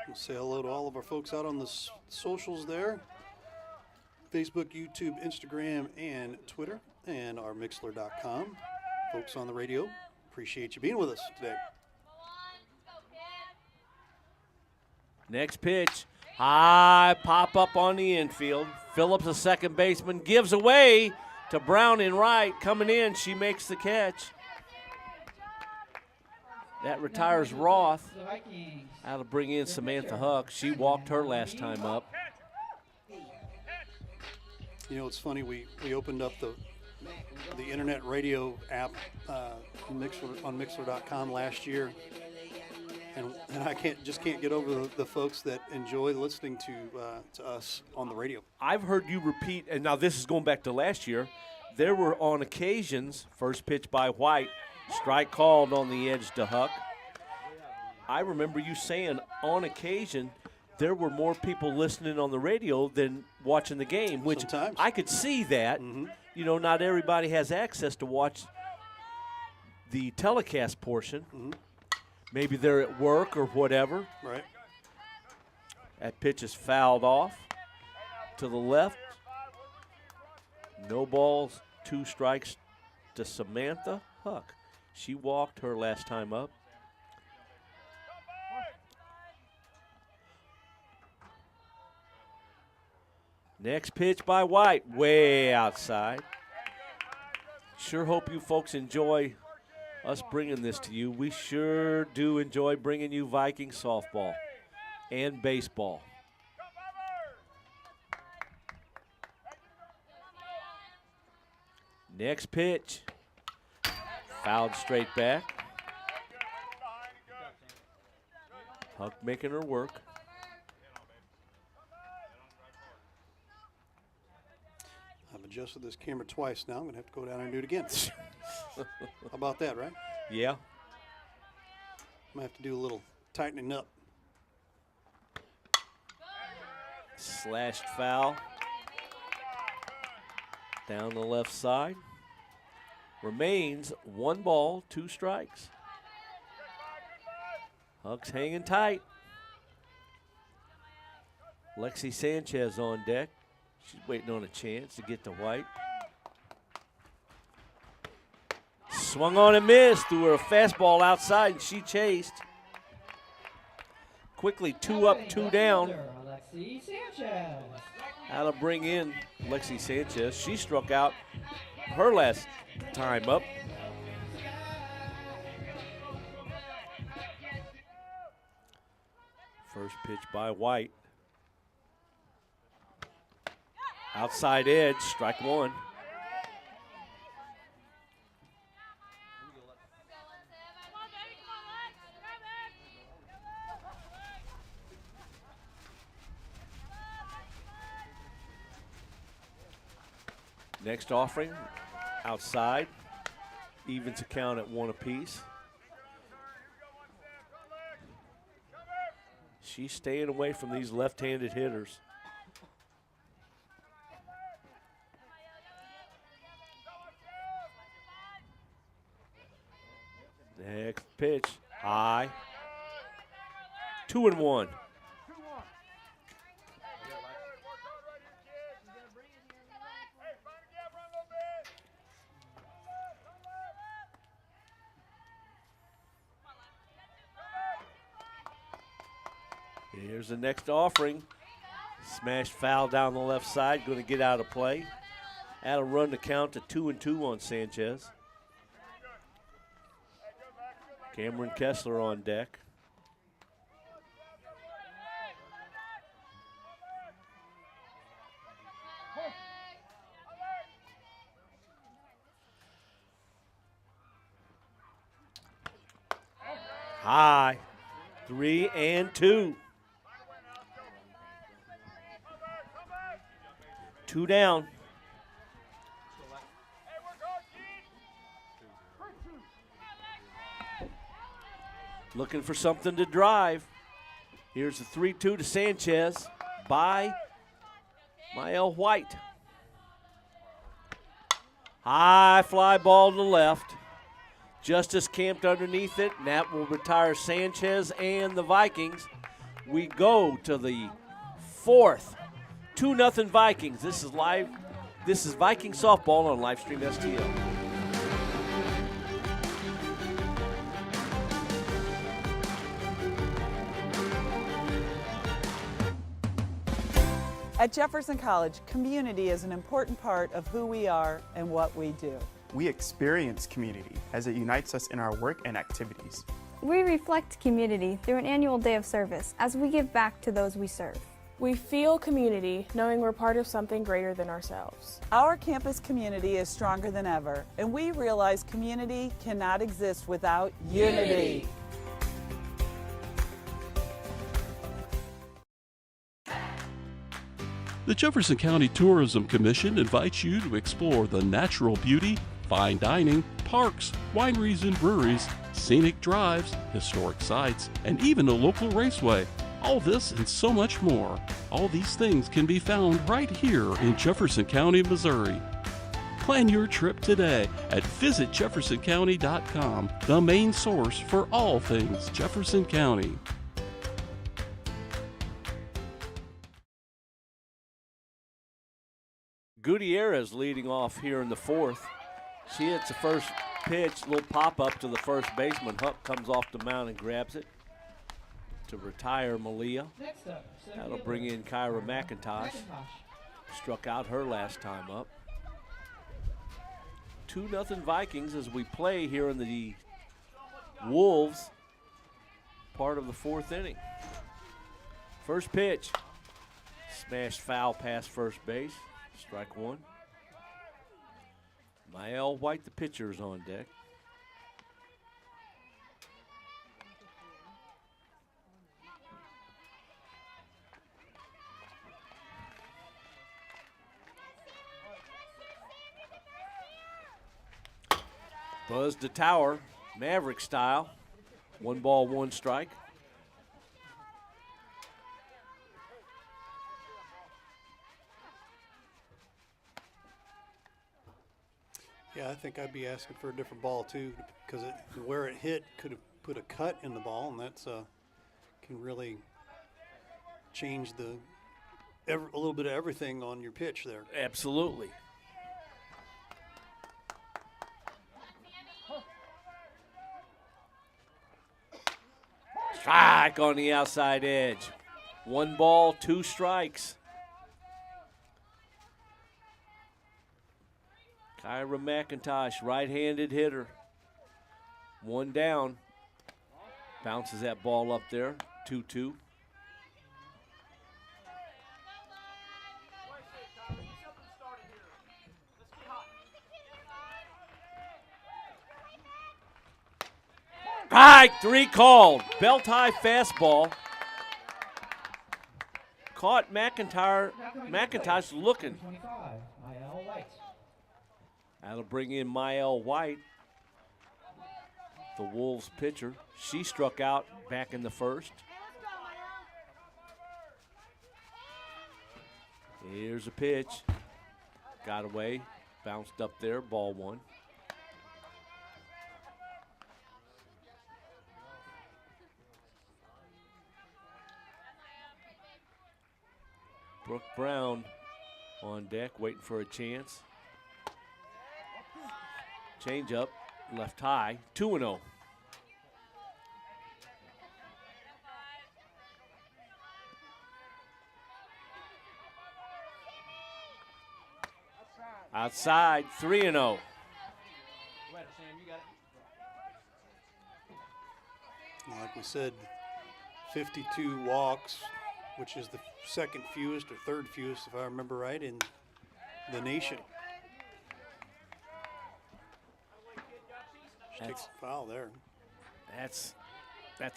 We'll say hello to all of our folks out on the socials there. Facebook, YouTube, Instagram, and Twitter, and our Mixler.com. Folks on the radio, appreciate you being with us today. Next pitch, high pop up on the infield. Phillips, the second baseman, gives away to Brown in right. Coming in, she makes the catch. That retires Roth. That'll bring in Samantha Huck. She walked her last time up. You know, it's funny, we opened up the internet radio app on Mixler.com last year, and I can't get over the folks that enjoy listening to us on the radio. I've heard you repeat, and now this is going back to last year, there were on occasions, first pitch by White, strike called on the edge to Huck. I remember you saying on occasion there were more people listening on the radio than watching the game, which sometimes I could see that. Mm-hmm. You know, not everybody has access to watch the telecast portion. Mm-hmm. Maybe they're at work or whatever. Right. That pitch is fouled off to the left. No balls, 2 strikes to Samantha Huck. She walked her last time up. Next pitch by White, way outside. Sure hope you folks enjoy us bringing this to you. We sure do enjoy bringing you Viking softball and baseball. Next pitch, fouled straight back. Huck making her work. I've adjusted this camera twice now. I'm going to have to go down there and do it again. How about that, right? Yeah. I'm going to have to do a little tightening up. Slashed foul. Down the left side. Remains 1 ball, 2 strikes. Huck's hanging tight. Lexi Sanchez on deck. She's waiting on a chance to get to White. Swung on and missed. Threw her a fastball outside, and she chased. Quickly 2 up, 2 down. That'll bring in Lexi Sanchez. She struck out her last time up. First pitch by White. Outside edge, strike 1. Next offering, outside. Evens a count at 1 apiece. She's staying away from these left-handed hitters. Next pitch, high. 2-1. Here's the next offering. Smash foul down the left side, going to get out of play. That'll run the count to 2-2 on Sanchez. Cameron Kessler on deck. High, 3-2. 2 down. Looking for something to drive. Here's the 3-2 to Sanchez by Mael White. High fly ball to the left. Justice camped underneath it, and that will retire Sanchez and the Vikings. We go to the 4th 2-0 Vikings. This is live. This is Viking softball on Livestream STL. At Jefferson College, community is an important part of who we are and what we do. We experience community as it unites us in our work and activities. We reflect community through an annual day of service as we give back to those we serve. We feel community knowing we're part of something greater than ourselves. Our campus community is stronger than ever, and we realize community cannot exist without unity. The Jefferson County Tourism Commission invites you to explore the natural beauty, fine dining, parks, wineries and breweries, scenic drives, historic sites, and even a local raceway. All this and so much more. All these things can be found right here in Jefferson County, Missouri. Plan your trip today at visitjeffersoncounty.com, the main source for all things Jefferson County. Gutierrez leading off here in the fourth. She hits the first pitch, little pop-up to the first baseman. Huck comes off the mound and grabs it to retire Malia. That'll bring in Kyra McIntosh. Struck out her last time up. 2-0 Vikings as we play here in the Wolves part of the fourth inning. First pitch. Smashed foul past first base. Strike one. Mael White, the pitcher, is on deck. Buzz to Tower, Maverick style. 1 ball, 1 strike. Yeah, I think I'd be asking for a different ball too, because where it hit could have put a cut in the ball, and that's can really change a little bit of everything on your pitch there. Absolutely. Strike on the outside edge. 1 ball, 2 strikes. Kyra McIntosh, right-handed hitter. 1 down. Bounces that ball up there, 2-2. Strike 3 called. Belt high fastball. Caught McIntosh looking. That'll bring in Mael White, the Wolves pitcher. She struck out back in the first. Here's a pitch. Got away, bounced up there, ball 1. Brooke Brown on deck, waiting for a chance. Change up, left high, 2-0. Outside, 3-0. Like we said, 52 walks, which is the second fewest or third fewest, if I remember right, in the nation. That's foul there. That's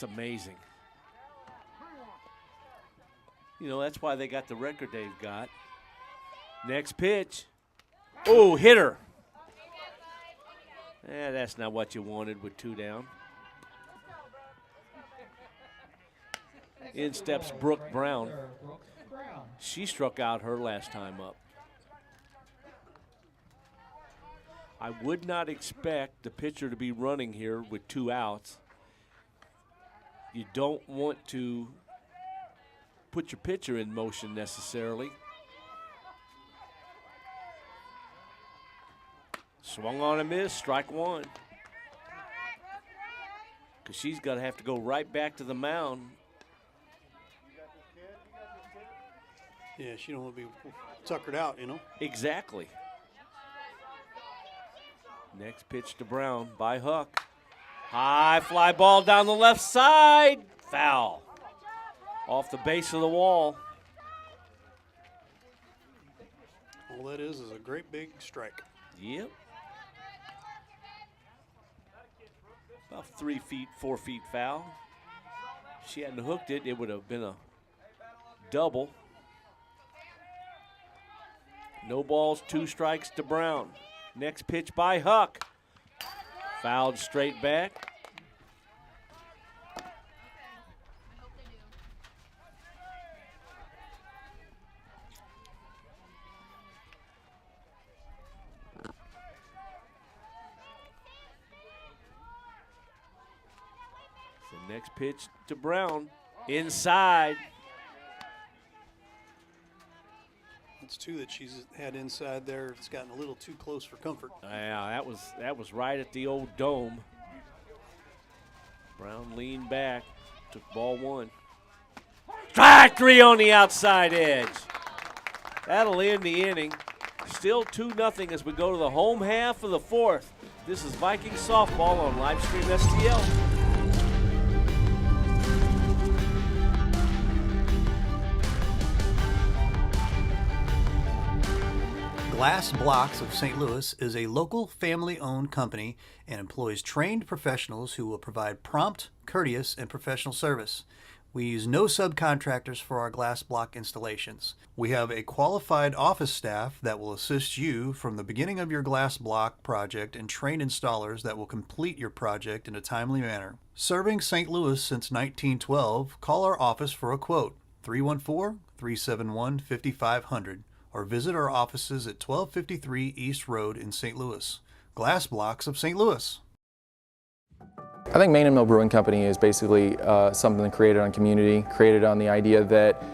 amazing. You know, that's why they got the record they've got. Next pitch. Oh, hitter. That's not what you wanted with 2 down. In steps Brooke Brown. She struck out her last time up. I would not expect the pitcher to be running here with 2 outs. You don't want to put your pitcher in motion necessarily. Swung on a miss, strike one. Because she's going to have to go right back to the mound. Yeah, she don't want to be tuckered out, you know. Exactly. Next pitch to Brown by Huck. High fly ball down the left side. Foul. Off the base of the wall. All that is a great big strike. Yep. About 3 feet, 4 feet foul. If she hadn't hooked it, it would have been a double. No balls, 2 strikes to Brown. Next pitch by Huck. Fouled straight back. The next pitch to Brown. Inside. That's 2 that she's had inside there. It's gotten a little too close for comfort. Yeah, that was right at the old dome. Brown leaned back, took ball 1. Strike 3 on the outside edge. That'll end the inning. Still 2-0 as we go to the home half of the 4th. This is Vikings softball on Livestream STL. Glass Blocks of St. Louis is a local family-owned company and employs trained professionals who will provide prompt, courteous, and professional service. We use no subcontractors for our glass block installations. We have a qualified office staff that will assist you from the beginning of your glass block project and trained installers that will complete your project in a timely manner. Serving St. Louis since 1912, call our office for a quote, 314-371-5500. or visit our offices at 1253 East Road in St. Louis. Glass Blocks of St. Louis. I think Main and Mill Brewing Company is basically something created on community, created on the idea that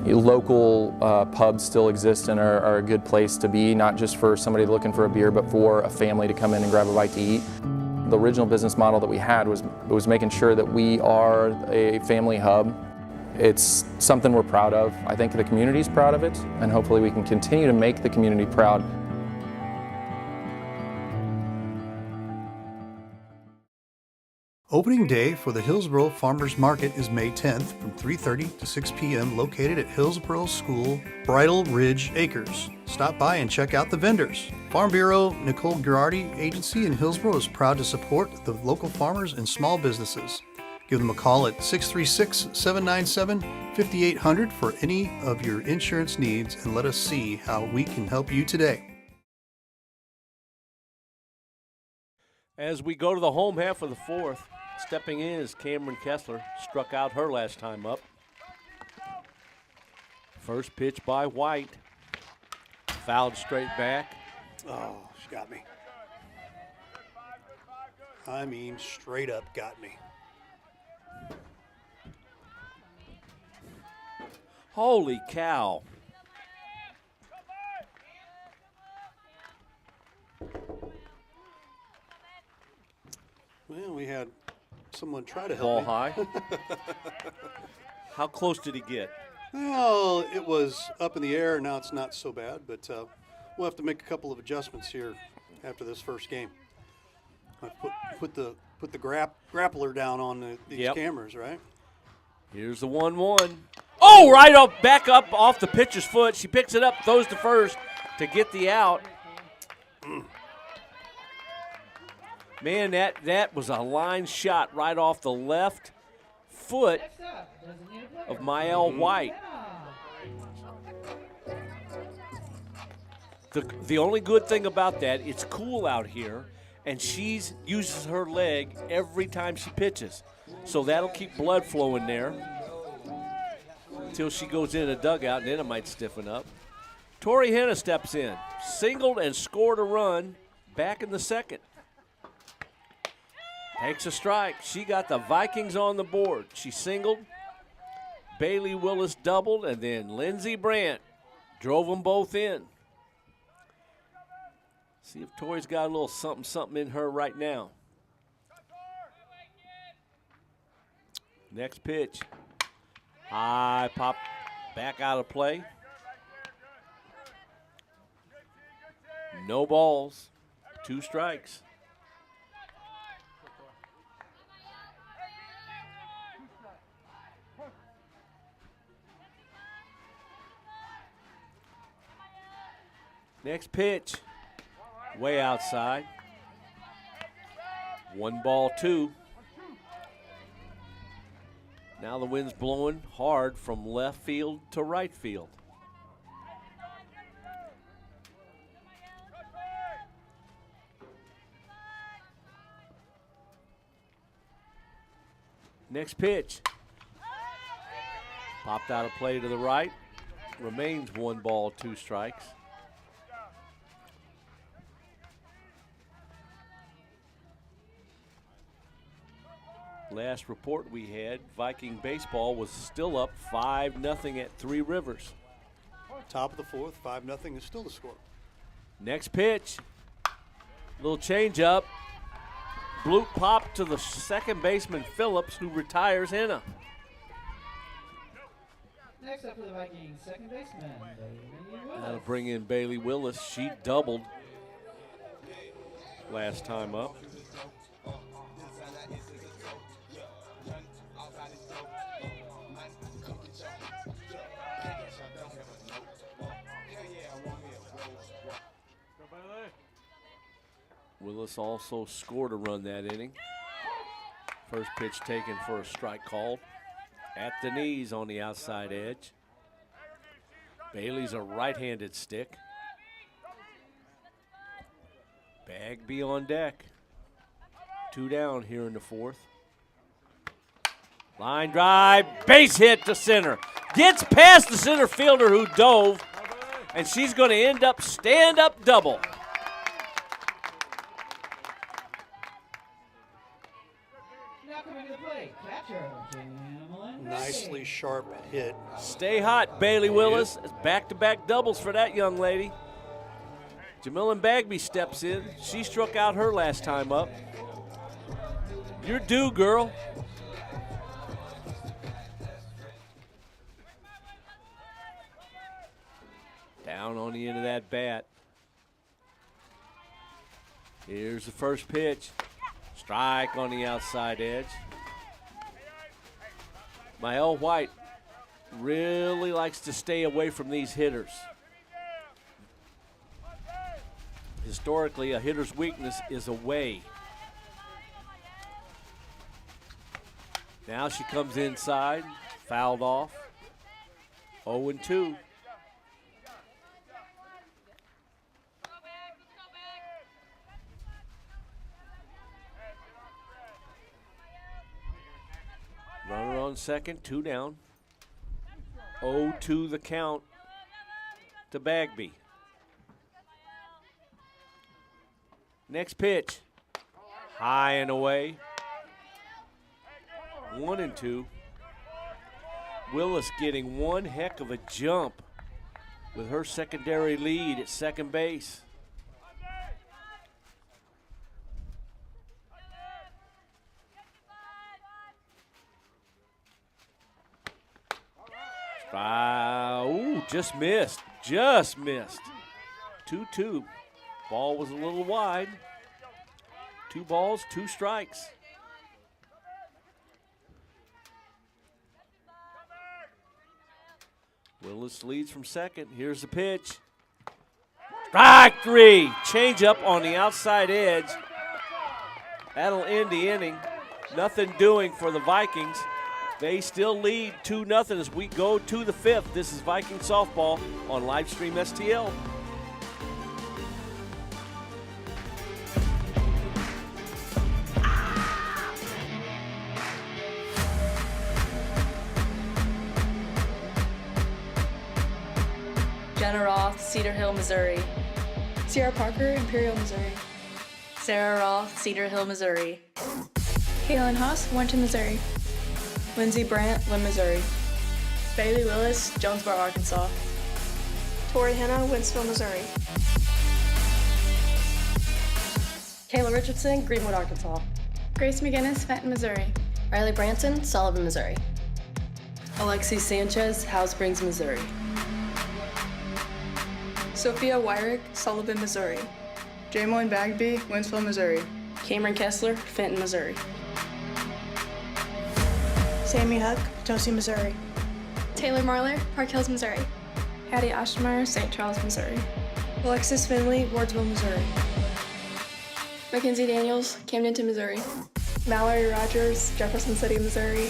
local pubs still exist and are a good place to be, not just for somebody looking for a beer, but for a family to come in and grab a bite to eat. The original business model that we had was making sure that we are a family hub. It's something we're proud of. I think the community's proud of it, and hopefully we can continue to make the community proud. Opening day for the Hillsboro Farmers Market is May 10th from 3:30 to 6 p.m. located at Hillsboro School, Bridle Ridge Acres. Stop by and check out the vendors. Farm Bureau Nicole Girardi Agency in Hillsboro is proud to support the local farmers and small businesses. Give them a call at 636-797-5800 for any of your insurance needs and let us see how we can help you today. As we go to the home half of the 4th, stepping in is Cameron Kessler. Struck out her last time up. First pitch by White. Fouled straight back. Oh, she got me. I mean, straight up got me. Holy cow. Well, we had someone try to help Ball me. high. How close did he get? Well, it was up in the air. Now it's not so bad, but we'll have to make a couple of adjustments here after this first game. I put the grappler down on these cameras, right? Here's the 1-1. Oh, right up, back up off the pitcher's foot. She picks it up, throws to first to get the out. Man, that was a line shot right off the left foot of Mael White. The only good thing about that, it's cool out here, and she uses her leg every time she pitches. So that'll keep blood flowing there until she goes in a dugout, and then it might stiffen up. Tori Henna steps in, singled and scored a run back in the 2nd. Takes a strike. She got the Vikings on the board. She singled, Bailey Willis doubled, and then Lindsey Brandt drove them both in. See if Tori's got a little something in her right now. Next pitch. High pop, back out of play. No balls, 2 strikes. Next pitch, way outside. 1 ball, 2. Now the wind's blowing hard from left field to right field. Next pitch. Popped out of play to the right. Remains 1 ball, 2 strikes. Last report we had, Viking baseball was still up 5-0 at Three Rivers. Top of the 4th, 5-0 is still the score. Next pitch. Little changeup. Bloop pop to the second baseman, Phillips, who retires Henna. Next up for the Vikings, second baseman, Bailey Willis. That'll bring in Bailey Willis. She doubled last time up. Willis also scored a run that inning. First pitch taken for a strike called. At the knees on the outside edge. Bailey's a right-handed stick. Bagby on deck. 2 down here in the 4th. Line drive, base hit to center. Gets past the center fielder who dove, and she's going to end up stand-up double. Nicely sharp hit. Stay hot, Bailey Willis. Back-to-back doubles for that young lady. Jamilyn Bagby steps in. She struck out her last time up. You're due, girl. Down on the end of that bat. Here's the first pitch. Strike on the outside edge. Mael White really likes to stay away from these hitters. Historically, a hitter's weakness is away. Now she comes inside, fouled off. 0-2. Runner on second, 2 down. 0-2 the count to Bagby. Next pitch. High and away. 1-2. Willis getting one heck of a jump with her secondary lead at second base. Just missed. Just missed. 2-2. Ball was a little wide. 2 balls, 2 strikes. Willis leads from second. Here's the pitch. Strike 3. Change up on the outside edge. That'll end the inning. Nothing doing for the Vikings. They still lead 2-0 as we go to the 5th. This is Viking softball on Livestream STL. Jenna Roth, Cedar Hill, Missouri. Sierra Parker, Imperial, Missouri. Sarah Roth, Cedar Hill, Missouri. Kaylin Haas, Warrenton, Missouri. Lindsay Brandt, Lynn, Missouri. Bailey Willis, Jonesboro, Arkansas. Tori Henna, Winsville, Missouri. Kayla Richardson, Greenwood, Arkansas. Grace McGinnis, Fenton, Missouri. Riley Branson, Sullivan, Missouri. Alexi Sanchez, Howe Springs, Missouri. Sophia Wyrick, Sullivan, Missouri. Jamelyn Bagby, Winslow, Missouri. Cameron Kessler, Fenton, Missouri. Sammy Huck, Potosi, Missouri. Taylor Marler, Park Hills, Missouri. Hattie Oshmeyer, St. Charles, Missouri. Alexis Finley, Wardsville, Missouri. Mackenzie Daniels, Camden, Missouri. Mallory Rogers, Jefferson City, Missouri.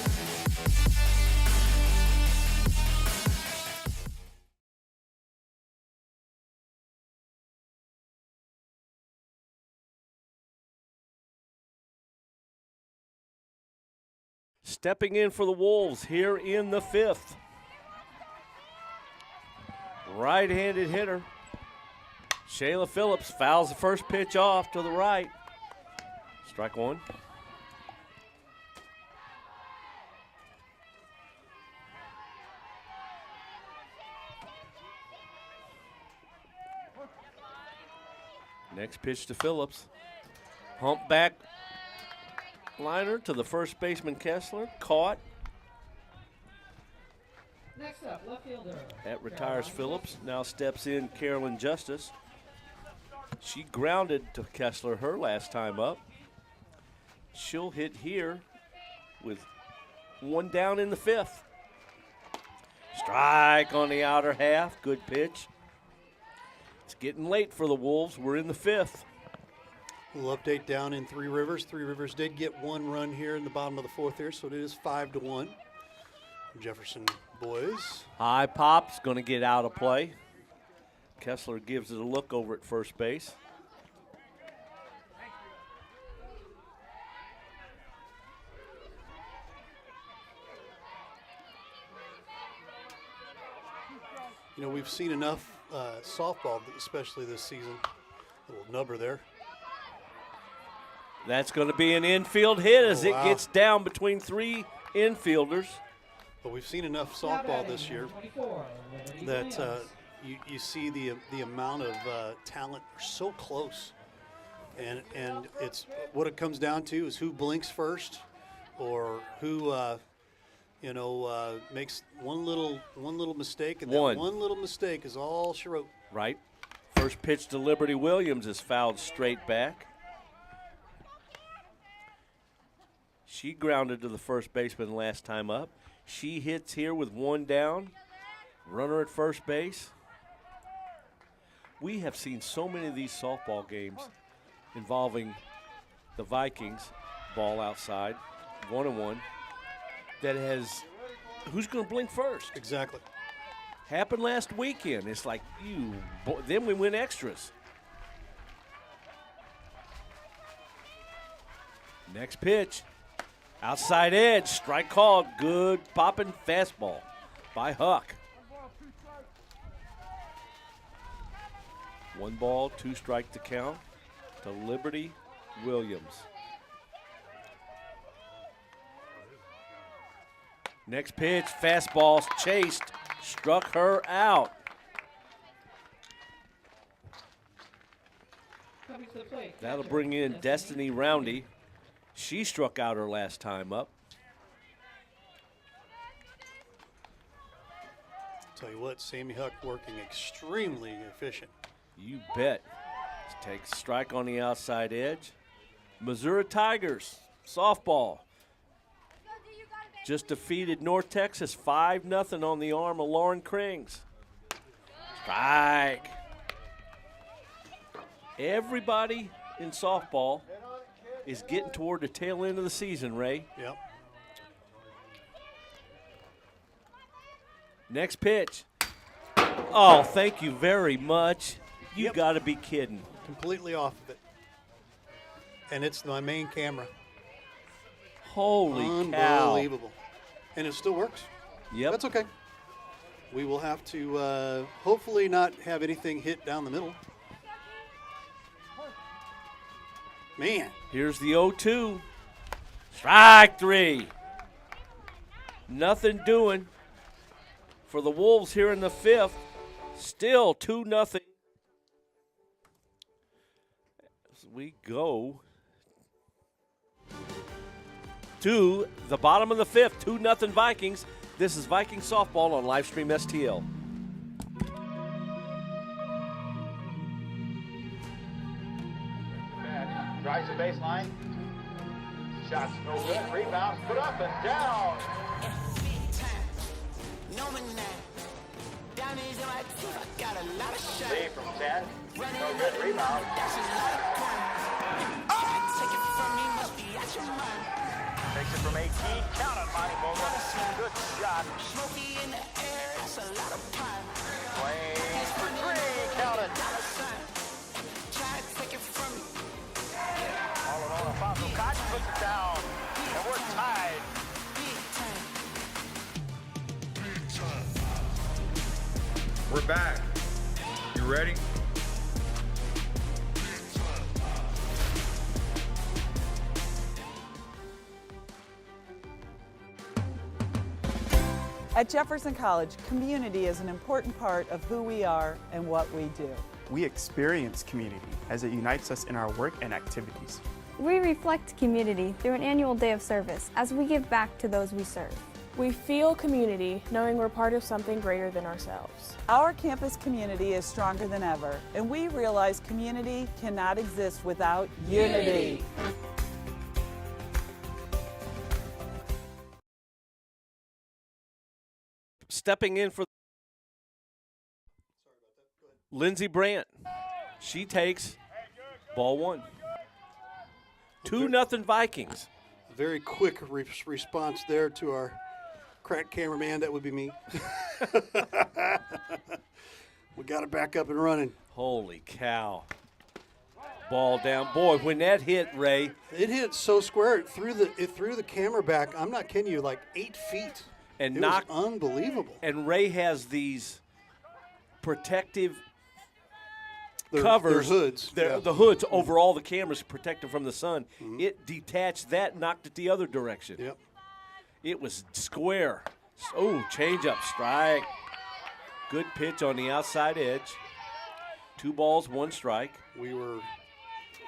Stepping in for the Wolves here in the 5th. Right-handed hitter. Shayla Phillips fouls the first pitch off to the right. Strike one. Next pitch to Phillips. Humpback liner to the first baseman Kessler. Caught. Next up, left fielder. That retires Phillips. Now steps in Carolyn Justice. She grounded to Kessler her last time up. She'll hit here with one down in the 5th. Strike on the outer half. Good pitch. It's getting late for the Wolves. We're in the 5th. A little update down in Three Rivers. Three Rivers did get one run here in the bottom of the 4th here, so it is 5-1. Jefferson boys. High pop's going to get out of play. Kessler gives it a look over at first base. You know, we've seen enough softball, especially this season. A little nubber there. That's going to be an infield hit as wow. it gets down between three infielders. But we've seen enough softball this year that you see the amount of talent so close, and it's what it comes down to is who blinks first, or who makes one little mistake, and that one little mistake is all she wrote. Right. First pitch to Liberty Williams is fouled straight back. She grounded to the first baseman last time up. She hits here with one down. Runner at first base. We have seen so many of these softball games involving the Vikings, ball outside, 1-1, that has who's going to blink first? Exactly. Happened last weekend. It's like then we win extras. Next pitch. Outside edge, strike called. Good popping fastball by Huck. 1 ball, 2 strike to count to Liberty Williams. Next pitch, fastball chased, struck her out. That'll bring in Destiny Roundy. She struck out her last time up. Tell you what, Sammy Huck working extremely efficient. You bet. Takes strike on the outside edge. Missouri Tigers, softball. Just defeated North Texas 5-0 on the arm of Lauren Krings. Strike. Everybody in softball is getting toward the tail end of the season, Ray. Yep. Next pitch. Oh, thank you very much. You got to be kidding. Completely off of it. And it's my main camera. Holy cow. Unbelievable. And it still works. Yep. That's okay. We will have to hopefully not have anything hit down the middle. Man. Here's the 0-2. Strike 3. Nothing doing for the Wolves here in the 5th. Still 2-0. we go to the bottom of the fifth, 2-0 Vikings. This is Viking softball on Livestream STL. Drives the baseline. Shots no good. Rebounds put up and down. Lee from 10. No good. Rebound. Takes it from 18. Count it, Monty Vogel. Good shot. Plays for 3. Count it. All alone, Alfonso Cotton puts it down, and we're tied. We're back. You ready? At Jefferson College, community is an important part of who we are and what we do. We experience community as it unites us in our work and activities. We reflect community through an annual day of service as we give back to those we serve. We feel community knowing we're part of something greater than ourselves. Our campus community is stronger than ever, and we realize community cannot exist without unity. Stepping in for Lindsey Brandt. She takes ball one. 2-0 Vikings. A very quick response there to our crack cameraman. That would be me. We got it back up and running. Holy cow. Ball down. Boy, when that hit, Ray. It hit so square. It threw the camera back. I'm not kidding you, like 8 feet. And it was unbelievable. And Ray has these protective covers. Their hoods. The hoods over all the cameras to protect them from the sun. Mm-hmm. It detached that, knocked it the other direction. Yep. It was square. Oh, change up, strike. Good pitch on the outside edge. 2 balls, 1 strike. We were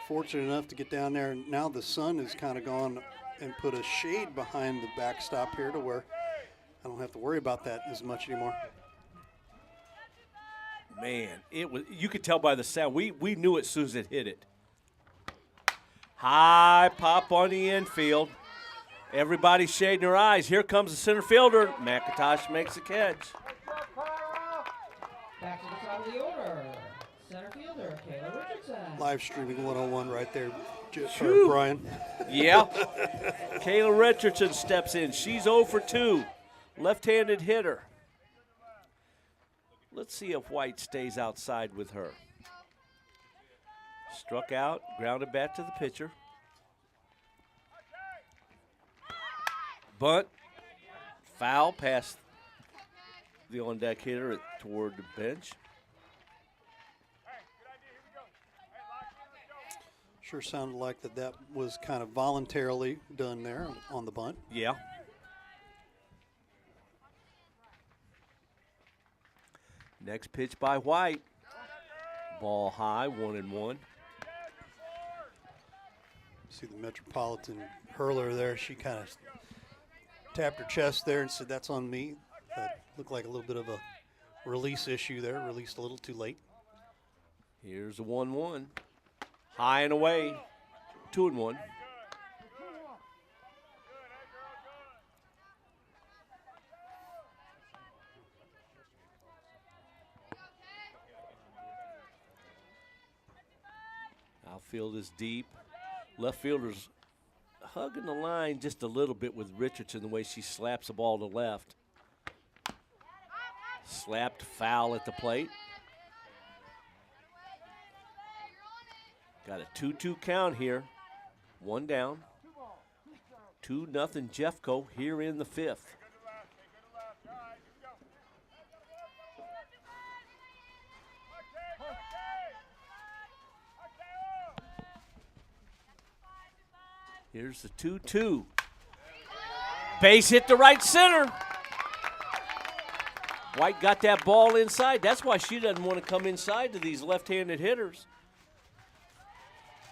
fortunate enough to get down there, and now the sun has kind of gone and put a shade behind the backstop here to where I don't have to worry about that as much anymore. Man, it was. You could tell by the sound. We knew it as soon as it hit it. High pop on the infield. Everybody's shading their eyes. Here comes the center fielder. McIntosh makes the catch. Back to the top of the order. Center fielder, Kayla Richardson. Live streaming 101 right there, Brian. Yeah. Kayla Richardson steps in. She's 0 for 2. Left-handed hitter. Let's see if White stays outside with her. Struck out, grounded back to the pitcher. Bunt, foul past the on-deck hitter toward the bench. Sure sounded like that was kind of voluntarily done there on the bunt. Yeah. Next pitch by White. Ball high, 1-1. See the Metropolitan hurler there. She kind of tapped her chest there and said, "That's on me." That looked like a little bit of a release issue there. Released a little too late. Here's a 1-1. High and away. 2-1. Outfield is deep. Left fielder's hugging the line just a little bit with Richardson, the way she slaps the ball to left. Slapped foul at the plate. Got a 2-2 count here. 1 down. 2-0 Jeffco here in the 5th. Here's the 2-2. Base hit to right center. White got that ball inside. That's why she doesn't want to come inside to these left-handed hitters.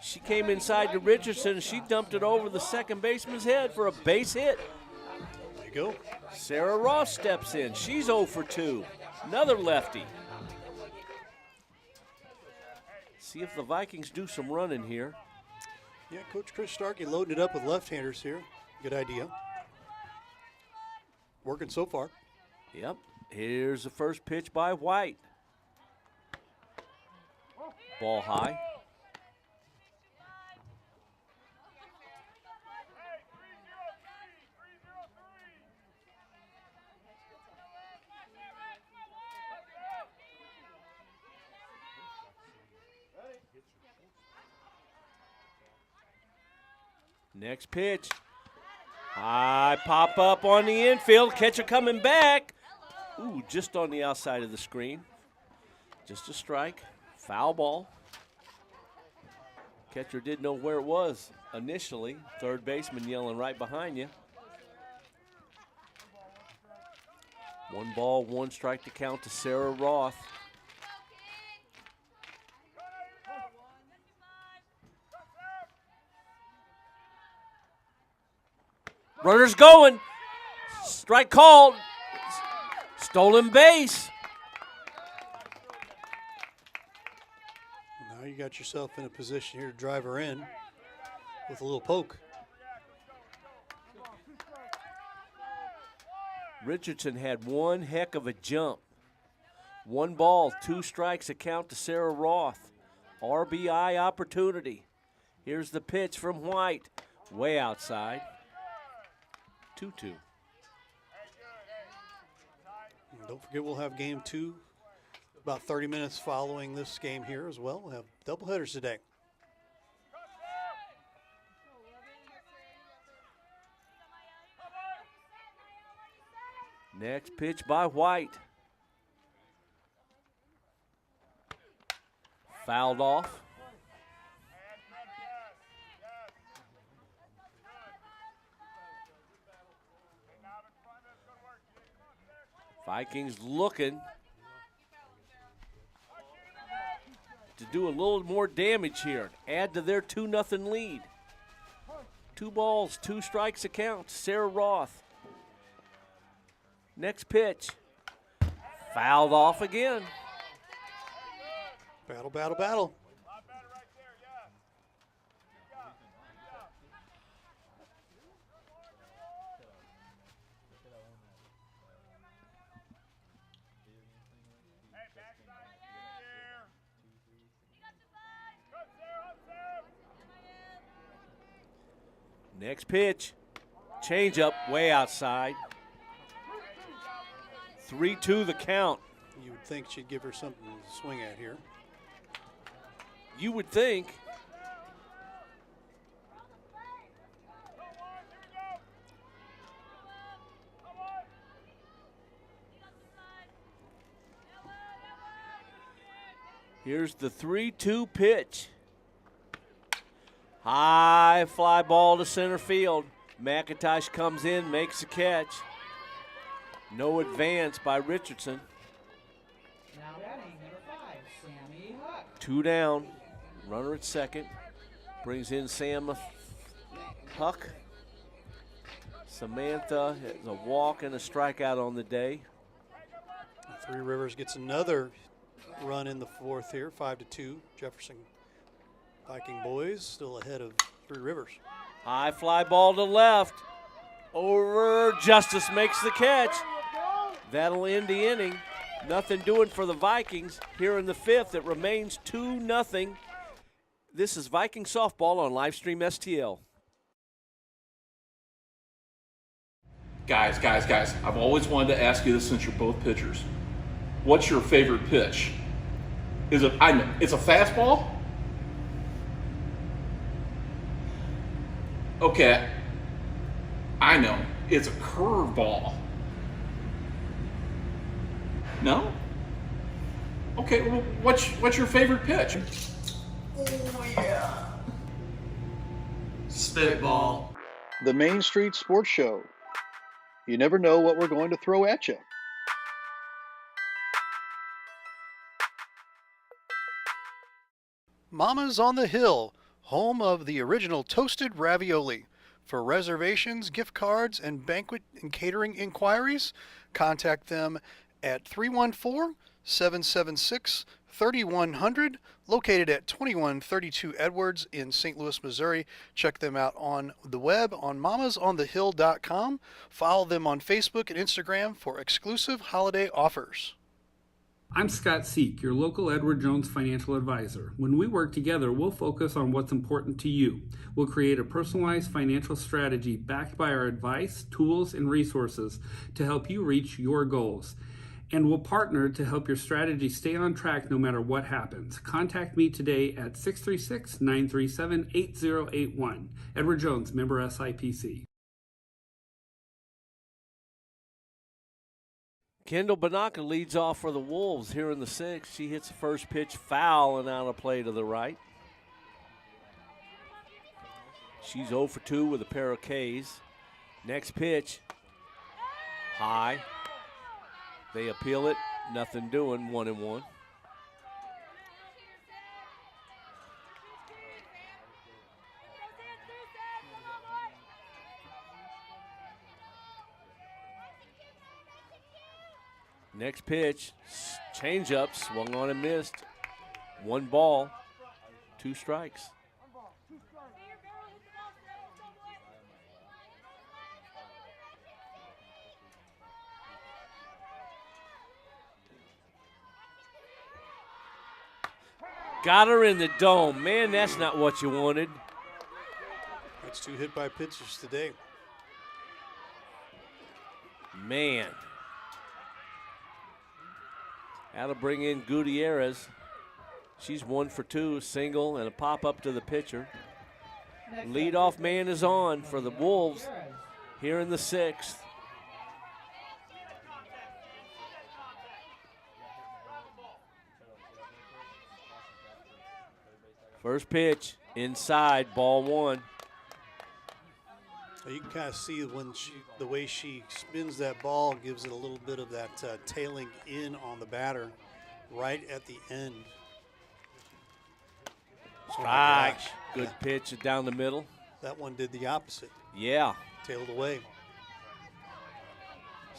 She came inside to Richardson, and she dumped it over the second baseman's head for a base hit. There you go. Sarah Ross steps in. She's 0 for 2. Another lefty. See if the Vikings do some running here. Yeah, Coach Chris Starkey loading it up with left-handers here. Good idea. Working so far. Yep. Here's the first pitch by White. Ball high. Next pitch. High pop up on the infield. Catcher coming back. Ooh, just on the outside of the screen. Just a strike. Foul ball. Catcher didn't know where it was initially. Third baseman yelling right behind you. 1 ball, 1 strike to count to Sarah Roth. Runner's going. Strike called. Stolen base. Now you got yourself in a position here to drive her in with a little poke. Richardson had one heck of a jump. 1 ball, 2 strikes to count to Sarah Roth. RBI opportunity. Here's the pitch from White. Way outside. 2-2. Don't forget we'll have game 2 about 30 minutes following this game here as well. We'll have doubleheaders today. Next pitch by White. Fouled off. Vikings looking to do a little more damage here. Add to their 2-0 lead. 2 balls, 2 strikes to count. Sarah Roth. Next pitch. Fouled off again. Battle, battle, battle. Next pitch. Change up way outside. 3-2 the count. You would think she'd give her something to swing at here. You would think. Here's the 3-2 pitch. High fly ball to center field. McIntosh comes in, makes the catch. No advance by Richardson. Now batting number 5, Sammy Huck. 2 down. Runner at second. Brings in Sam Huck. Samantha has a walk and a strikeout on the day. Three Rivers gets another run in the 4th here, 5-2. Jefferson Viking boys still ahead of Three Rivers. High fly ball to left. Over. Justice makes the catch. That'll end the inning. Nothing doing for the Vikings here in the 5th. It remains 2-0. This is Viking softball on Livestream STL. Guys, I've always wanted to ask you this since you're both pitchers. What's your favorite pitch? It's a fastball? Okay, I know. It's a curveball. No? Okay, well, what's your favorite pitch? Oh, yeah. Spitball. The Main Street Sports Show. You never know what we're going to throw at you. Mama's on the Hill, home of the original toasted ravioli. For reservations, gift cards, and banquet and catering inquiries, contact them at 314-776-3100, located at 2132 Edwards in St. Louis, Missouri. Check them out on the web on mamasonthehill.com. Follow them on Facebook and Instagram for exclusive holiday offers. I'm Scott Seek, your local Edward Jones financial advisor. When we work together, we'll focus on what's important to you. We'll create a personalized financial strategy backed by our advice, tools, and resources to help you reach your goals. And we'll partner to help your strategy stay on track no matter what happens. Contact me today at 636-937-8081. Edward Jones, member SIPC. Kendall Banaka leads off for the Wolves here in the 6th. She hits the first pitch foul and out of play to the right. She's 0 for 2 with a pair of Ks. Next pitch, high. They appeal it, nothing doing, 1-1. Next pitch, changeup, swung on and missed. 1 ball, 2 strikes. Got her in the dome. Man, that's not what you wanted. That's 2 hit by pitchers today. Man. That'll bring in Gutierrez. She's 1 for 2, single and a pop up to the pitcher. Leadoff man is on for the Wolves here in the 6th. First pitch, inside, ball 1. You can kind of see when the way she spins that ball gives it a little bit of that tailing in on the batter right at the end. Strike. Good pitch down the middle. That one did the opposite. Yeah. Tailed away.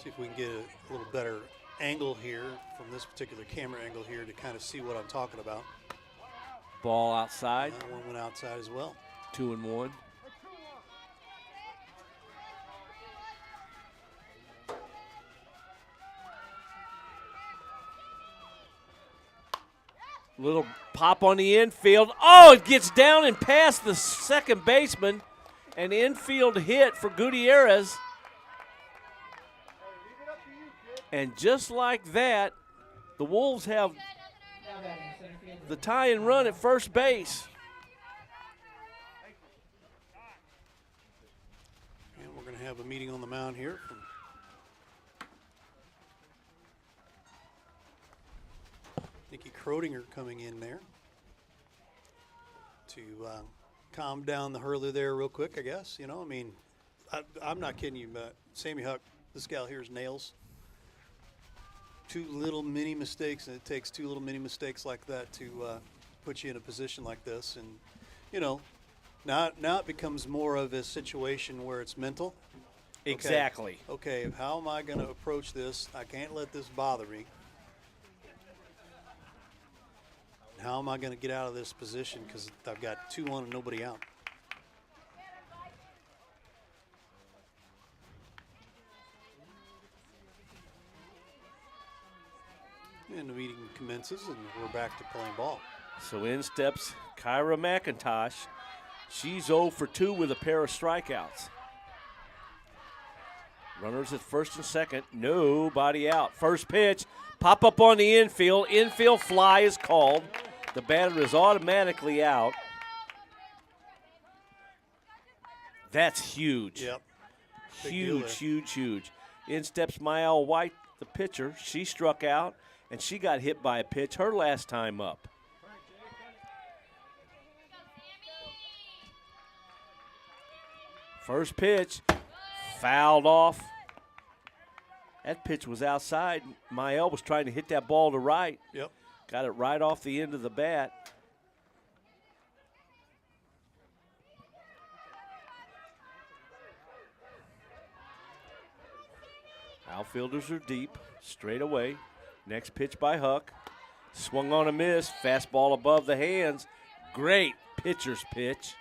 See if we can get a little better angle here from this particular camera angle here to kind of see what I'm talking about. Ball outside. That one went outside as well. 2-1. Little pop on the infield. Oh, it gets down and past the second baseman. An infield hit for Gutierrez. And just like that, the Wolves have the tie and run at first base. And we're going to have a meeting on the mound here from Nikki Krodinger coming in there to calm down the hurler there real quick, I guess. You know, I mean, I'm not kidding you, but Sammy Huck, this gal here's nails. 2 little mini mistakes, and it takes 2 little mini mistakes like that to put you in a position like this. And, you know, now it becomes more of a situation where it's mental. Exactly. Okay, how am I going to approach this? I can't let this bother me. How am I going to get out of this position because I've got 2 on and nobody out? And the meeting commences, and we're back to playing ball. So in steps Kyra McIntosh. She's 0 for 2 with a pair of strikeouts. Runners at first and second, nobody out. First pitch, pop up on the infield. Infield fly is called. The batter is automatically out. That's huge. Yep. Huge. In steps Mael White, the pitcher. She struck out, and she got hit by a pitch her last time up. First pitch, fouled off. That pitch was outside. Mael was trying to hit that ball to right. Yep. Got it right off the end of the bat. Outfielders are deep, straight away. Next pitch by Huck. Swung on a miss, fastball above the hands. Great pitcher's pitch.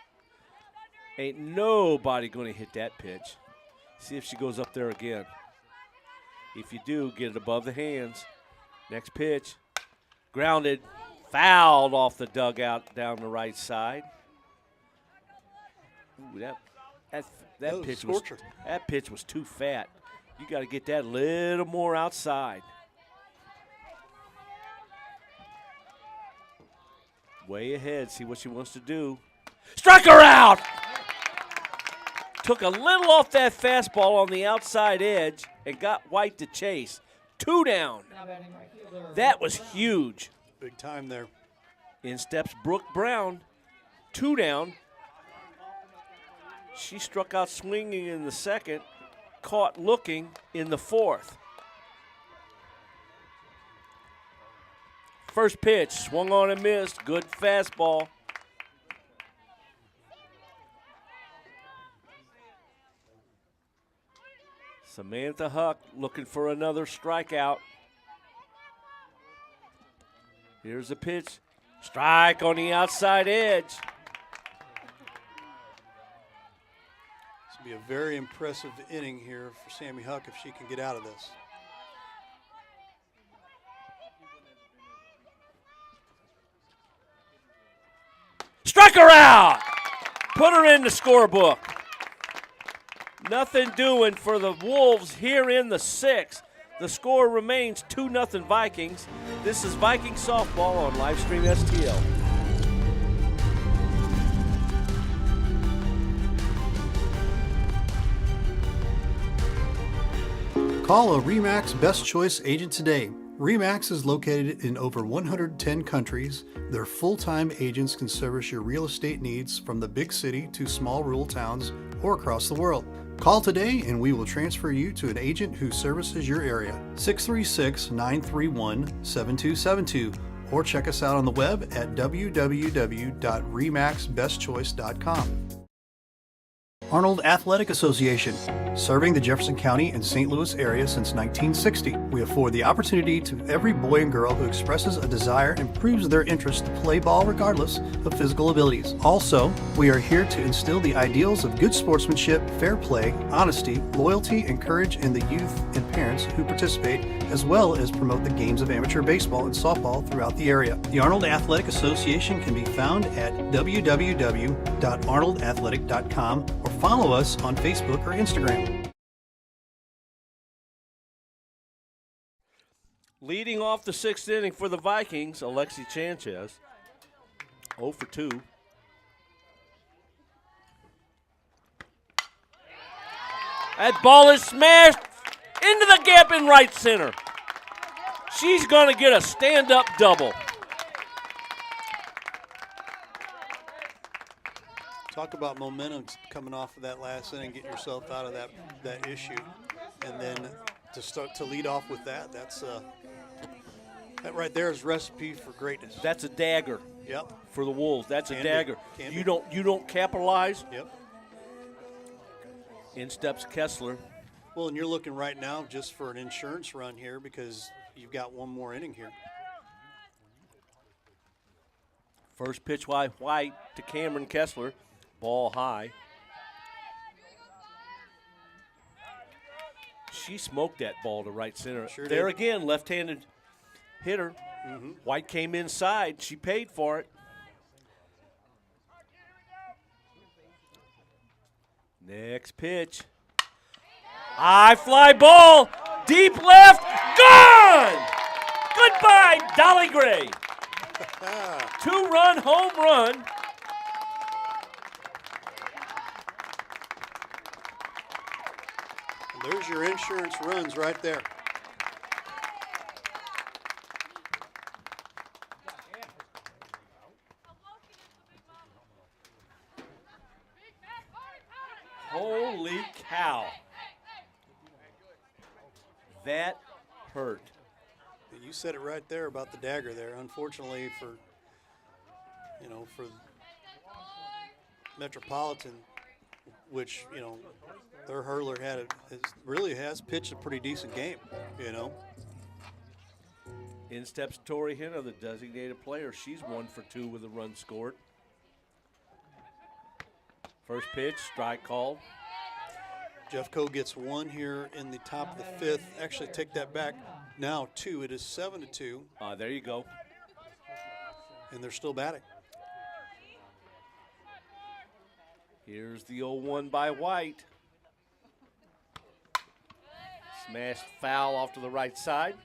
Ain't nobody going to hit that pitch. See if she goes up there again. If you do, get it above the hands. Next pitch, grounded, fouled off the dugout down the right side. Ooh, that pitch was too fat. You got to get that a little more outside. Way ahead, see what she wants to do. Struck her out! Took a little off that fastball on the outside edge and got White to chase. 2 down. That was huge. Big time there. In steps Brooke Brown. 2 down. She struck out swinging in the second, caught looking in the fourth. First pitch, swung on and missed. Good fastball. Samantha Huck looking for another strikeout. Here's the pitch. Strike on the outside edge. This will be a very impressive inning here for Sammy Huck if she can get out of this. Struck her out. Put her in the scorebook. Nothing doing for the Wolves here in the 6th. The score remains 2-0 Vikings. This is Viking softball on Livestream STL. Call a RE/MAX Best Choice agent today. RE/MAX is located in over 110 countries. Their full-time agents can service your real estate needs from the big city to small rural towns or across the world. Call today and we will transfer you to an agent who services your area. 636-931-7272 or check us out on the web at www.remaxbestchoice.com. Arnold Athletic Association, serving the Jefferson County and St. Louis area since 1960. We afford the opportunity to every boy and girl who expresses a desire and proves their interest to play ball regardless of physical abilities. Also, we are here to instill the ideals of good sportsmanship, fair play, honesty, loyalty, and courage in the youth and parents who participate, as well as promote the games of amateur baseball and softball throughout the area. The Arnold Athletic Association can be found at www.arnoldathletic.com or follow us on Facebook or Instagram. Leading off the 6th inning for the Vikings, Alexi Sanchez, 0 for 2. That ball is smashed into the gap in right center. She's going to get a stand-up double. Talk about momentum coming off of that last inning, getting yourself out of that issue, and then to lead off with that. That's that right there is recipe for greatness. That's a dagger. Yep. For the Wolves, that's a dagger. You don't capitalize. Yep. In steps Kessler. Well, and you're looking right now just for an insurance run here because you've got one more inning here. First pitch White to Cameron Kessler. Ball high. She smoked that ball to right center. Sure there did. Again, left-handed hitter. Mm-hmm. White came inside. She paid for it. Next pitch. High fly ball. Deep left. Gone! Goodbye, Dolly Gray. 2-run home run. There's your insurance runs right there. Holy cow. That hurt. You said it right there about the dagger there. Unfortunately for Metropolitan, which, you know, their hurler really has pitched a pretty decent game, you know. In steps Tori Henna, the designated player. She's 1 for 2 with a run scored. First pitch, strike called. Jeffco gets 1 here in the top of the 5th. Actually, take that back. Now 2. It is 7-2. There you go. And they're still batting. Here's the 0-1 by White. Smashed foul off to the right side.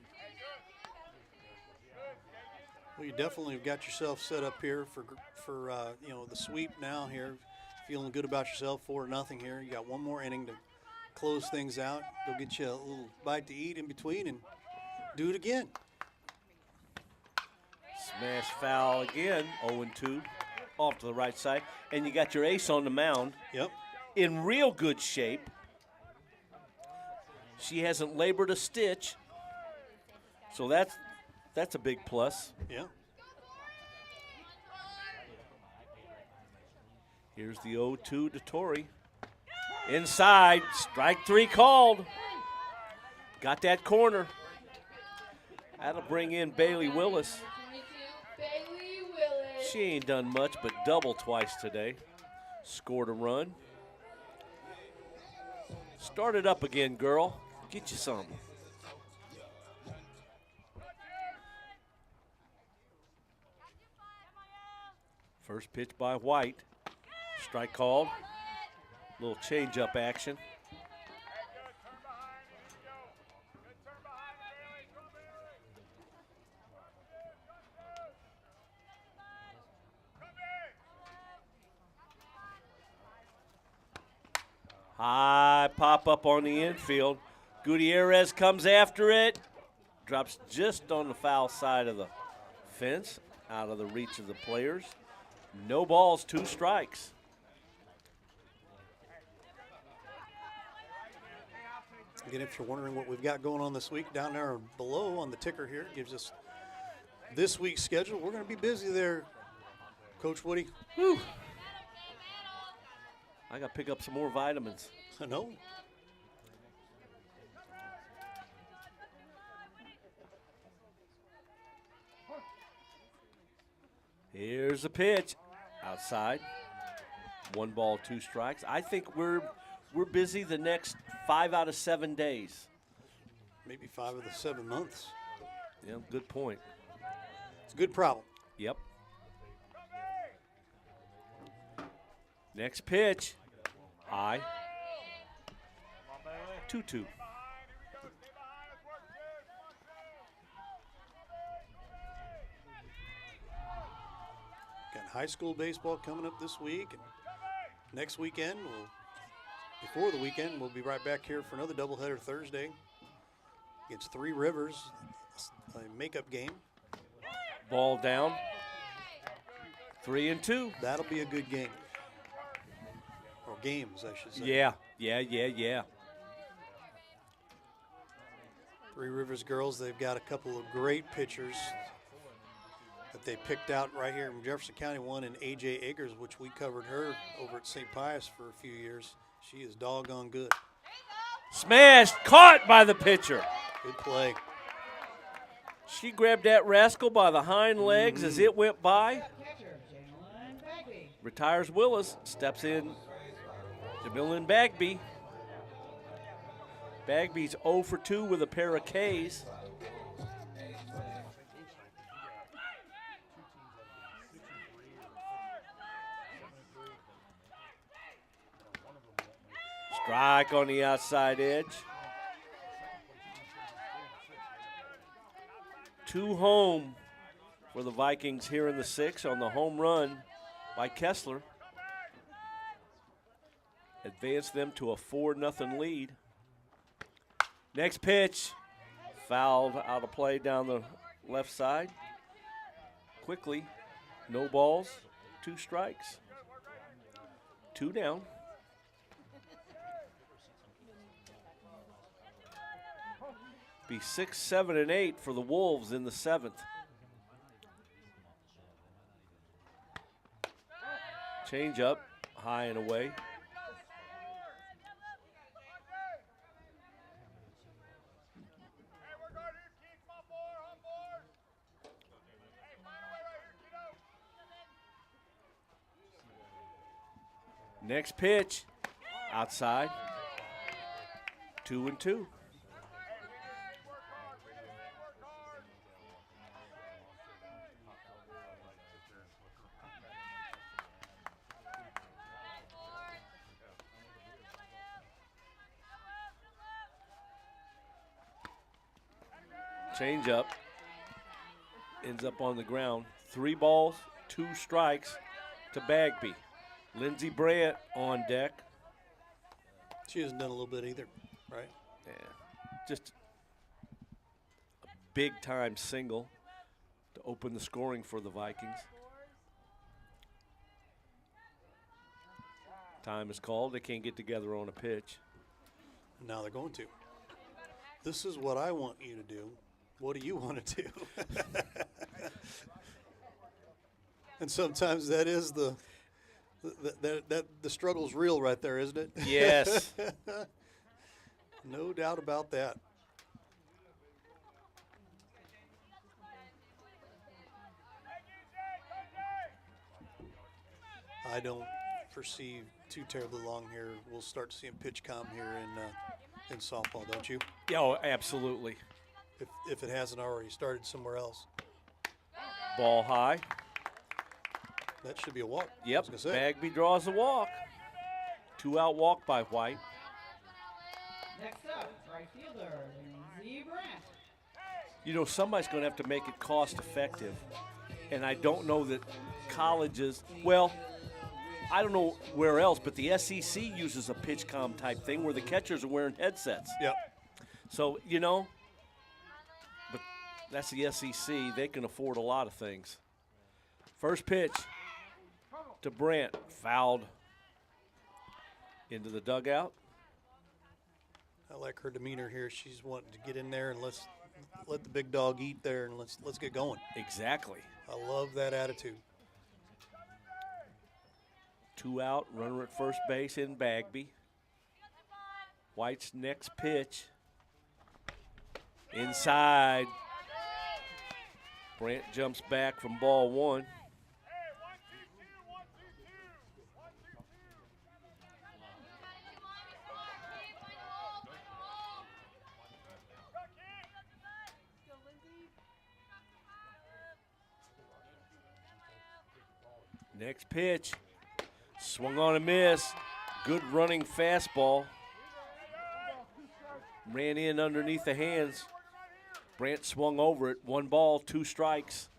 Well, you definitely have got yourself set up here for you know, the sweep now here. Feeling good about yourself, 4-0 here. You got one more inning to close things out. Go get you a little bite to eat in between and do it again. Smash foul again, 0-2, off to the right side. And you got your ace on the mound. Yep. In real good shape. She hasn't labored a stitch. So that's a big plus. Yeah. Here's the 0-2 to Tori. Inside, strike 3 called. Got that corner. That'll bring in Bailey Willis. She ain't done much but double twice today. Scored a run. Start it up again, girl. Get you some. First pitch by White. Strike called. Little change-up action. High pop up on the infield. Gutierrez comes after it. Drops just on the foul side of the fence, out of the reach of the players. No balls, 2 strikes. Again, if you're wondering what we've got going on this week, down there below on the ticker here, it gives us this week's schedule. We're going to be busy there, Coach Woody. Whew. I got to pick up some more vitamins. I know. Here's a pitch. Outside. 1 ball, 2 strikes. I think we're busy the next 5 out of 7 days. Maybe 5 of the 7 months. Yeah, good point. It's a good problem. Yep. Next pitch. High. 2-2. Got high school baseball coming up this week. And next weekend, before the weekend, we'll be right back here for another doubleheader Thursday against Three Rivers, a makeup game. Ball down. 3-2. That'll be a good game. Or games, I should say. Yeah. Three Rivers girls, they've got a couple of great pitchers that they picked out right here in Jefferson County. One in A.J. Eggers, which we covered her over at St. Pius for a few years. She is doggone good. Smashed, caught by the pitcher. Good play. She grabbed that rascal by the hind legs as it went by. Retires Willis, steps in Jamilin Bagby. Bagby's 0 for 2 with a pair of Ks. Strike on the outside edge. 2 home for the Vikings here in the 6th on the home run by Kessler. Advance them to a 4-0 lead. Next pitch, fouled out of play down the left side. Quickly, no balls, 2 strikes. 2 down. Be 6, 7, and 8 for the Wolves in the 7th. Change up, high and away. Next pitch, outside, 2-2. Change up, ends up on the ground. 3 balls, 2 strikes to Bagby. Lindsey Brandt on deck. She hasn't done a little bit either, right? Yeah, just a big-time single to open the scoring for the Vikings. Time is called. They can't get together on a pitch. Now they're going to. This is what I want you to do. What do you want to do? And sometimes that is the struggle's real right there, isn't it? Yes. No doubt about that. I don't foresee too terribly long here. We'll start seeing pitch com here in softball, don't you? Yeah, oh, absolutely. If it hasn't already started somewhere else. Ball high. That should be a walk. Yep, Bagby draws a walk. 2-out walk by White. Next up, right fielder, Lindsey Brandt. You know, somebody's going to have to make it cost effective. And I don't know that colleges, well, I don't know where else, but the SEC uses a pitch comm type thing where the catchers are wearing headsets. Yep. So, you know, but that's the SEC. They can afford a lot of things. First pitch to Brandt, fouled into the dugout. I like her demeanor here. She's wanting to get in there and let the big dog eat there and let's get going. Exactly. I love that attitude. 2 out, runner at first base in Bagby. White's next pitch. Inside. Brandt jumps back from ball 1. Next pitch. Swung on a miss. Good running fastball. Ran in underneath the hands. Brandt swung over it. 1 ball, 2 strikes.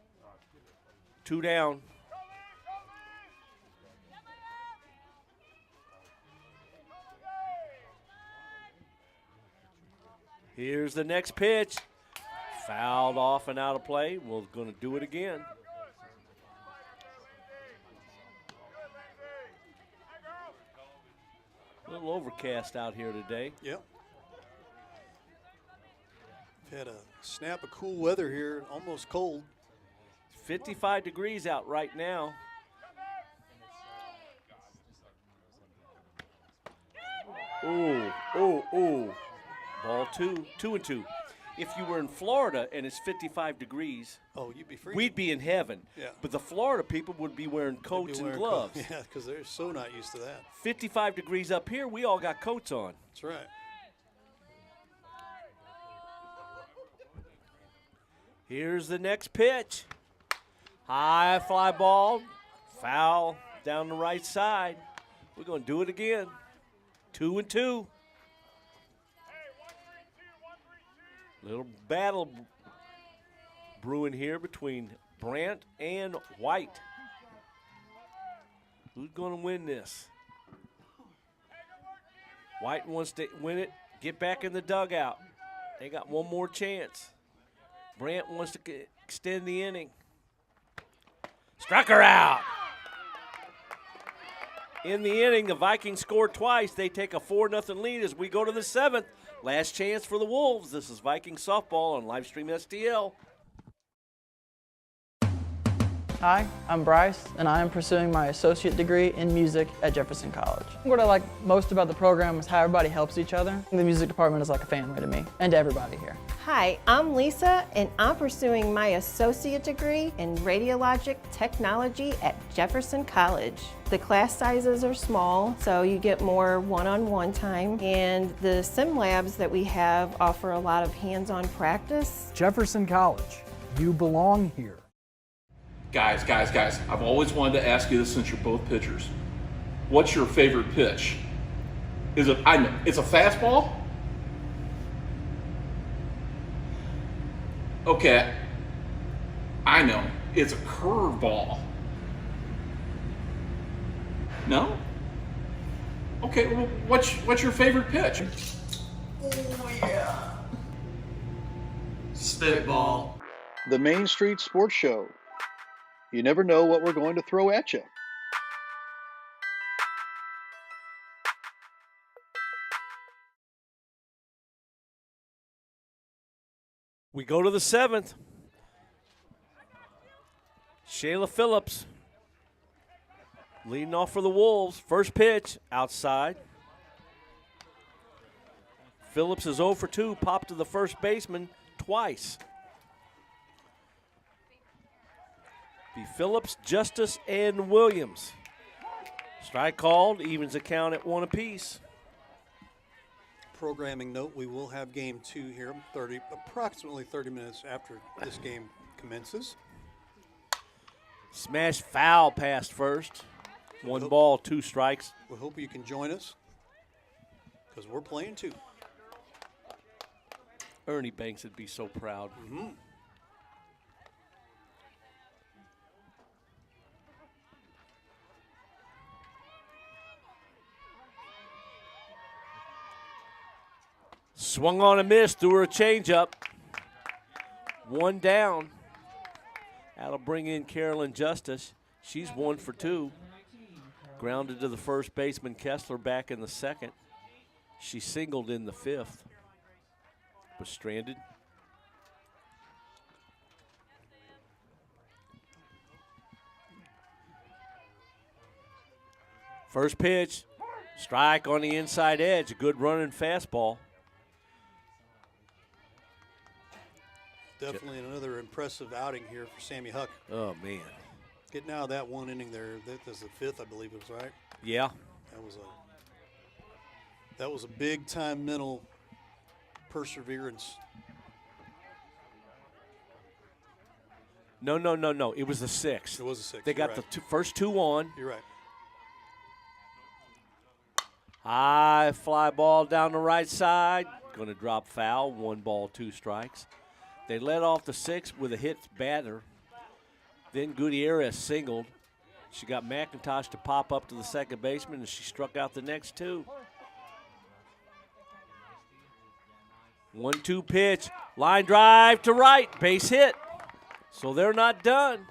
2 down. Here's the next pitch. Fouled off and out of play. We're going to do it again. A little overcast out here today. Yep. We've had a snap of cool weather here, almost cold. 55 degrees out right now. Ooh, ooh, ooh. Ball 2, 2-2. If you were in Florida and it's 55 degrees, oh, you'd be freezing. We'd be in heaven. Yeah. But the Florida people would be wearing coats and gloves. Yeah, because they're so not used to that. 55 degrees up here, we all got coats on. That's right. Here's the next pitch. High fly ball, foul down the right side. We're going to do it again. 2-2. Little battle brewing here between Brandt and White. Who's going to win this? White wants to win it, get back in the dugout. They got one more chance. Brandt wants to extend the inning. Struck her out. In the inning, the Vikings scored twice. They take a 4-0 lead as we go to the 7th. Last chance for the Wolves. This is Viking softball on Livestream STL. Hi, I'm Bryce, and I am pursuing my associate degree in music at Jefferson College. What I like most about the program is how everybody helps each other. The music department is like a family to me and to everybody here. Hi, I'm Lisa, and I'm pursuing my associate degree in radiologic technology at Jefferson College. The class sizes are small, so you get more one-on-one time, and the sim labs that we have offer a lot of hands-on practice. Jefferson College, you belong here. Guys, I've always wanted to ask you this since you're both pitchers. What's your favorite pitch? It's a fastball? Okay, I know, it's a curveball. No? Okay, well, what's your favorite pitch? Oh yeah. Spitball. The Main Street Sports Show. You never know what we're going to throw at you. We go to the 7th. Shayla Phillips leading off for the Wolves. First pitch, outside. Phillips is 0 for 2, popped to the first baseman twice. Be Phillips, Justice, and Williams. Strike called, evens the count at 1 apiece. Programming note, we will have game 2 here, approximately 30 minutes after this game commences. Smash foul past first. 1 ball, 2 strikes. We hope you can join us because we're playing too. Ernie Banks would be so proud. Mm-hmm. Swung on a miss, threw her a changeup. 1 down. That'll bring in Carolyn Justice. She's 1 for 2. Grounded to the first baseman Kessler back in the 2nd. She singled in the 5th. Was stranded. First pitch, strike on the inside edge. A good running fastball. Definitely another impressive outing here for Sammy Huck. Oh, man. Getting out of that 1 inning there. That was the 5th, I believe it was, right? Yeah. That was a big-time mental perseverance. No. It was the 6th. It was the 6th. They got right. the first 2 on. You're right. High fly ball down the right side. Going to drop foul. 1 ball, 2 strikes. They led off the 6th with a hit batter. Then Gutierrez singled. She got McIntosh to pop up to the second baseman, and she struck out the next 2. 1-2 pitch. Line drive to right. Base hit. So they're not done.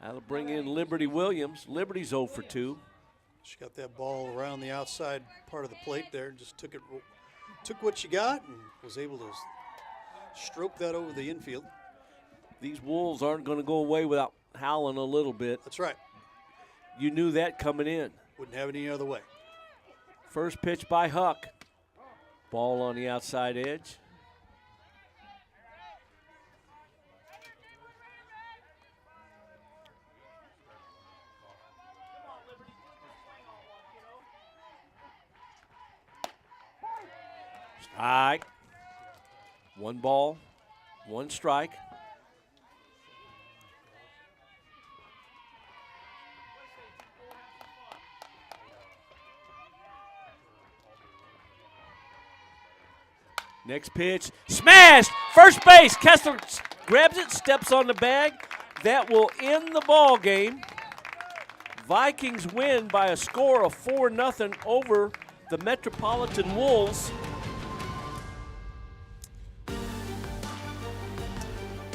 That'll bring in Liberty Williams. Liberty's 0 for 2. She got that ball around the outside part of the plate there. Just took what she got and was able to stroke that over the infield. These Wolves aren't going to go away without howling a little bit. That's right. You knew that coming in. Wouldn't have it any other way. First pitch by Huck. Ball on the outside edge. Strike. 1 ball, 1 strike. Next pitch, smashed, first base. Kessler grabs it, steps on the bag. That will end the ball game. Vikings win by a score of 4-0 over the Metropolitan Wolves.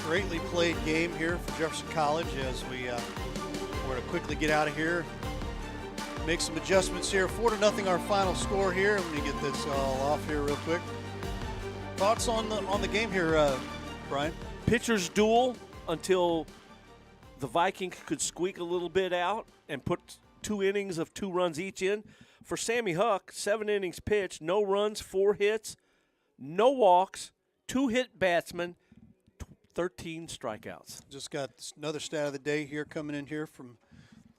Greatly played game here for Jefferson College as we're going to quickly get out of here. Make some adjustments here. 4-0 our final score here. Let me get this all off here real quick. Thoughts on the game here, Brian? Pitchers duel until the Vikings could squeak a little bit out and put 2 innings of 2 runs each in. for Sammy Huck, 7 innings pitched, no runs, 4 hits, no walks, 2 hit batsmen, 13 strikeouts. Just got another stat of the day here coming in here from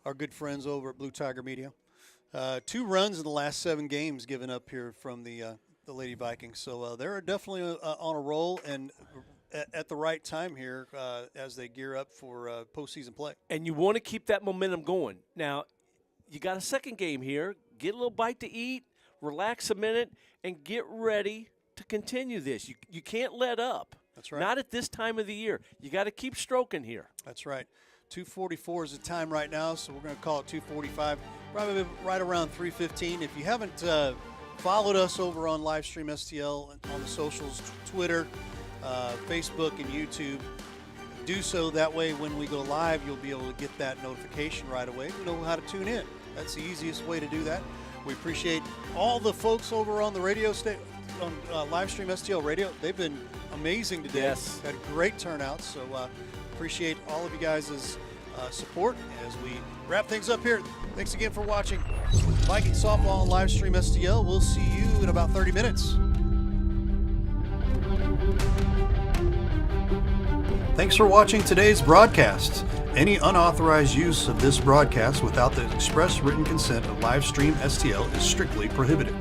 our good friends over at Blue Tiger Media. 2 runs in the last 7 games given up here from the Lady Vikings. So they're definitely on a roll and at the right time here as they gear up for postseason play. And you want to keep that momentum going. Now, you got a second game here. Get a little bite to eat, relax a minute, and get ready to continue this. You can't let up. That's right. Not at this time of the year. You got to keep stroking here. That's right. 2:44 is the time right now, so we're going to call it 2:45. Probably right around 3:15. If you haven't followed us over on Livestream STL on the socials, Twitter, Facebook, and YouTube, do so. That way when we go live, you'll be able to get that notification right away. You know how to tune in. That's the easiest way to do that. We appreciate all the folks over on the radio on Livestream STL Radio. They've been amazing today. Yes. Had great turnouts, so appreciate all of you guys' support as we wrap things up here. Thanks again for watching Viking Softball on Livestream STL. We'll see you in about 30 minutes. Thanks for watching today's broadcast. Any unauthorized use of this broadcast without the express written consent of Livestream STL is strictly prohibited.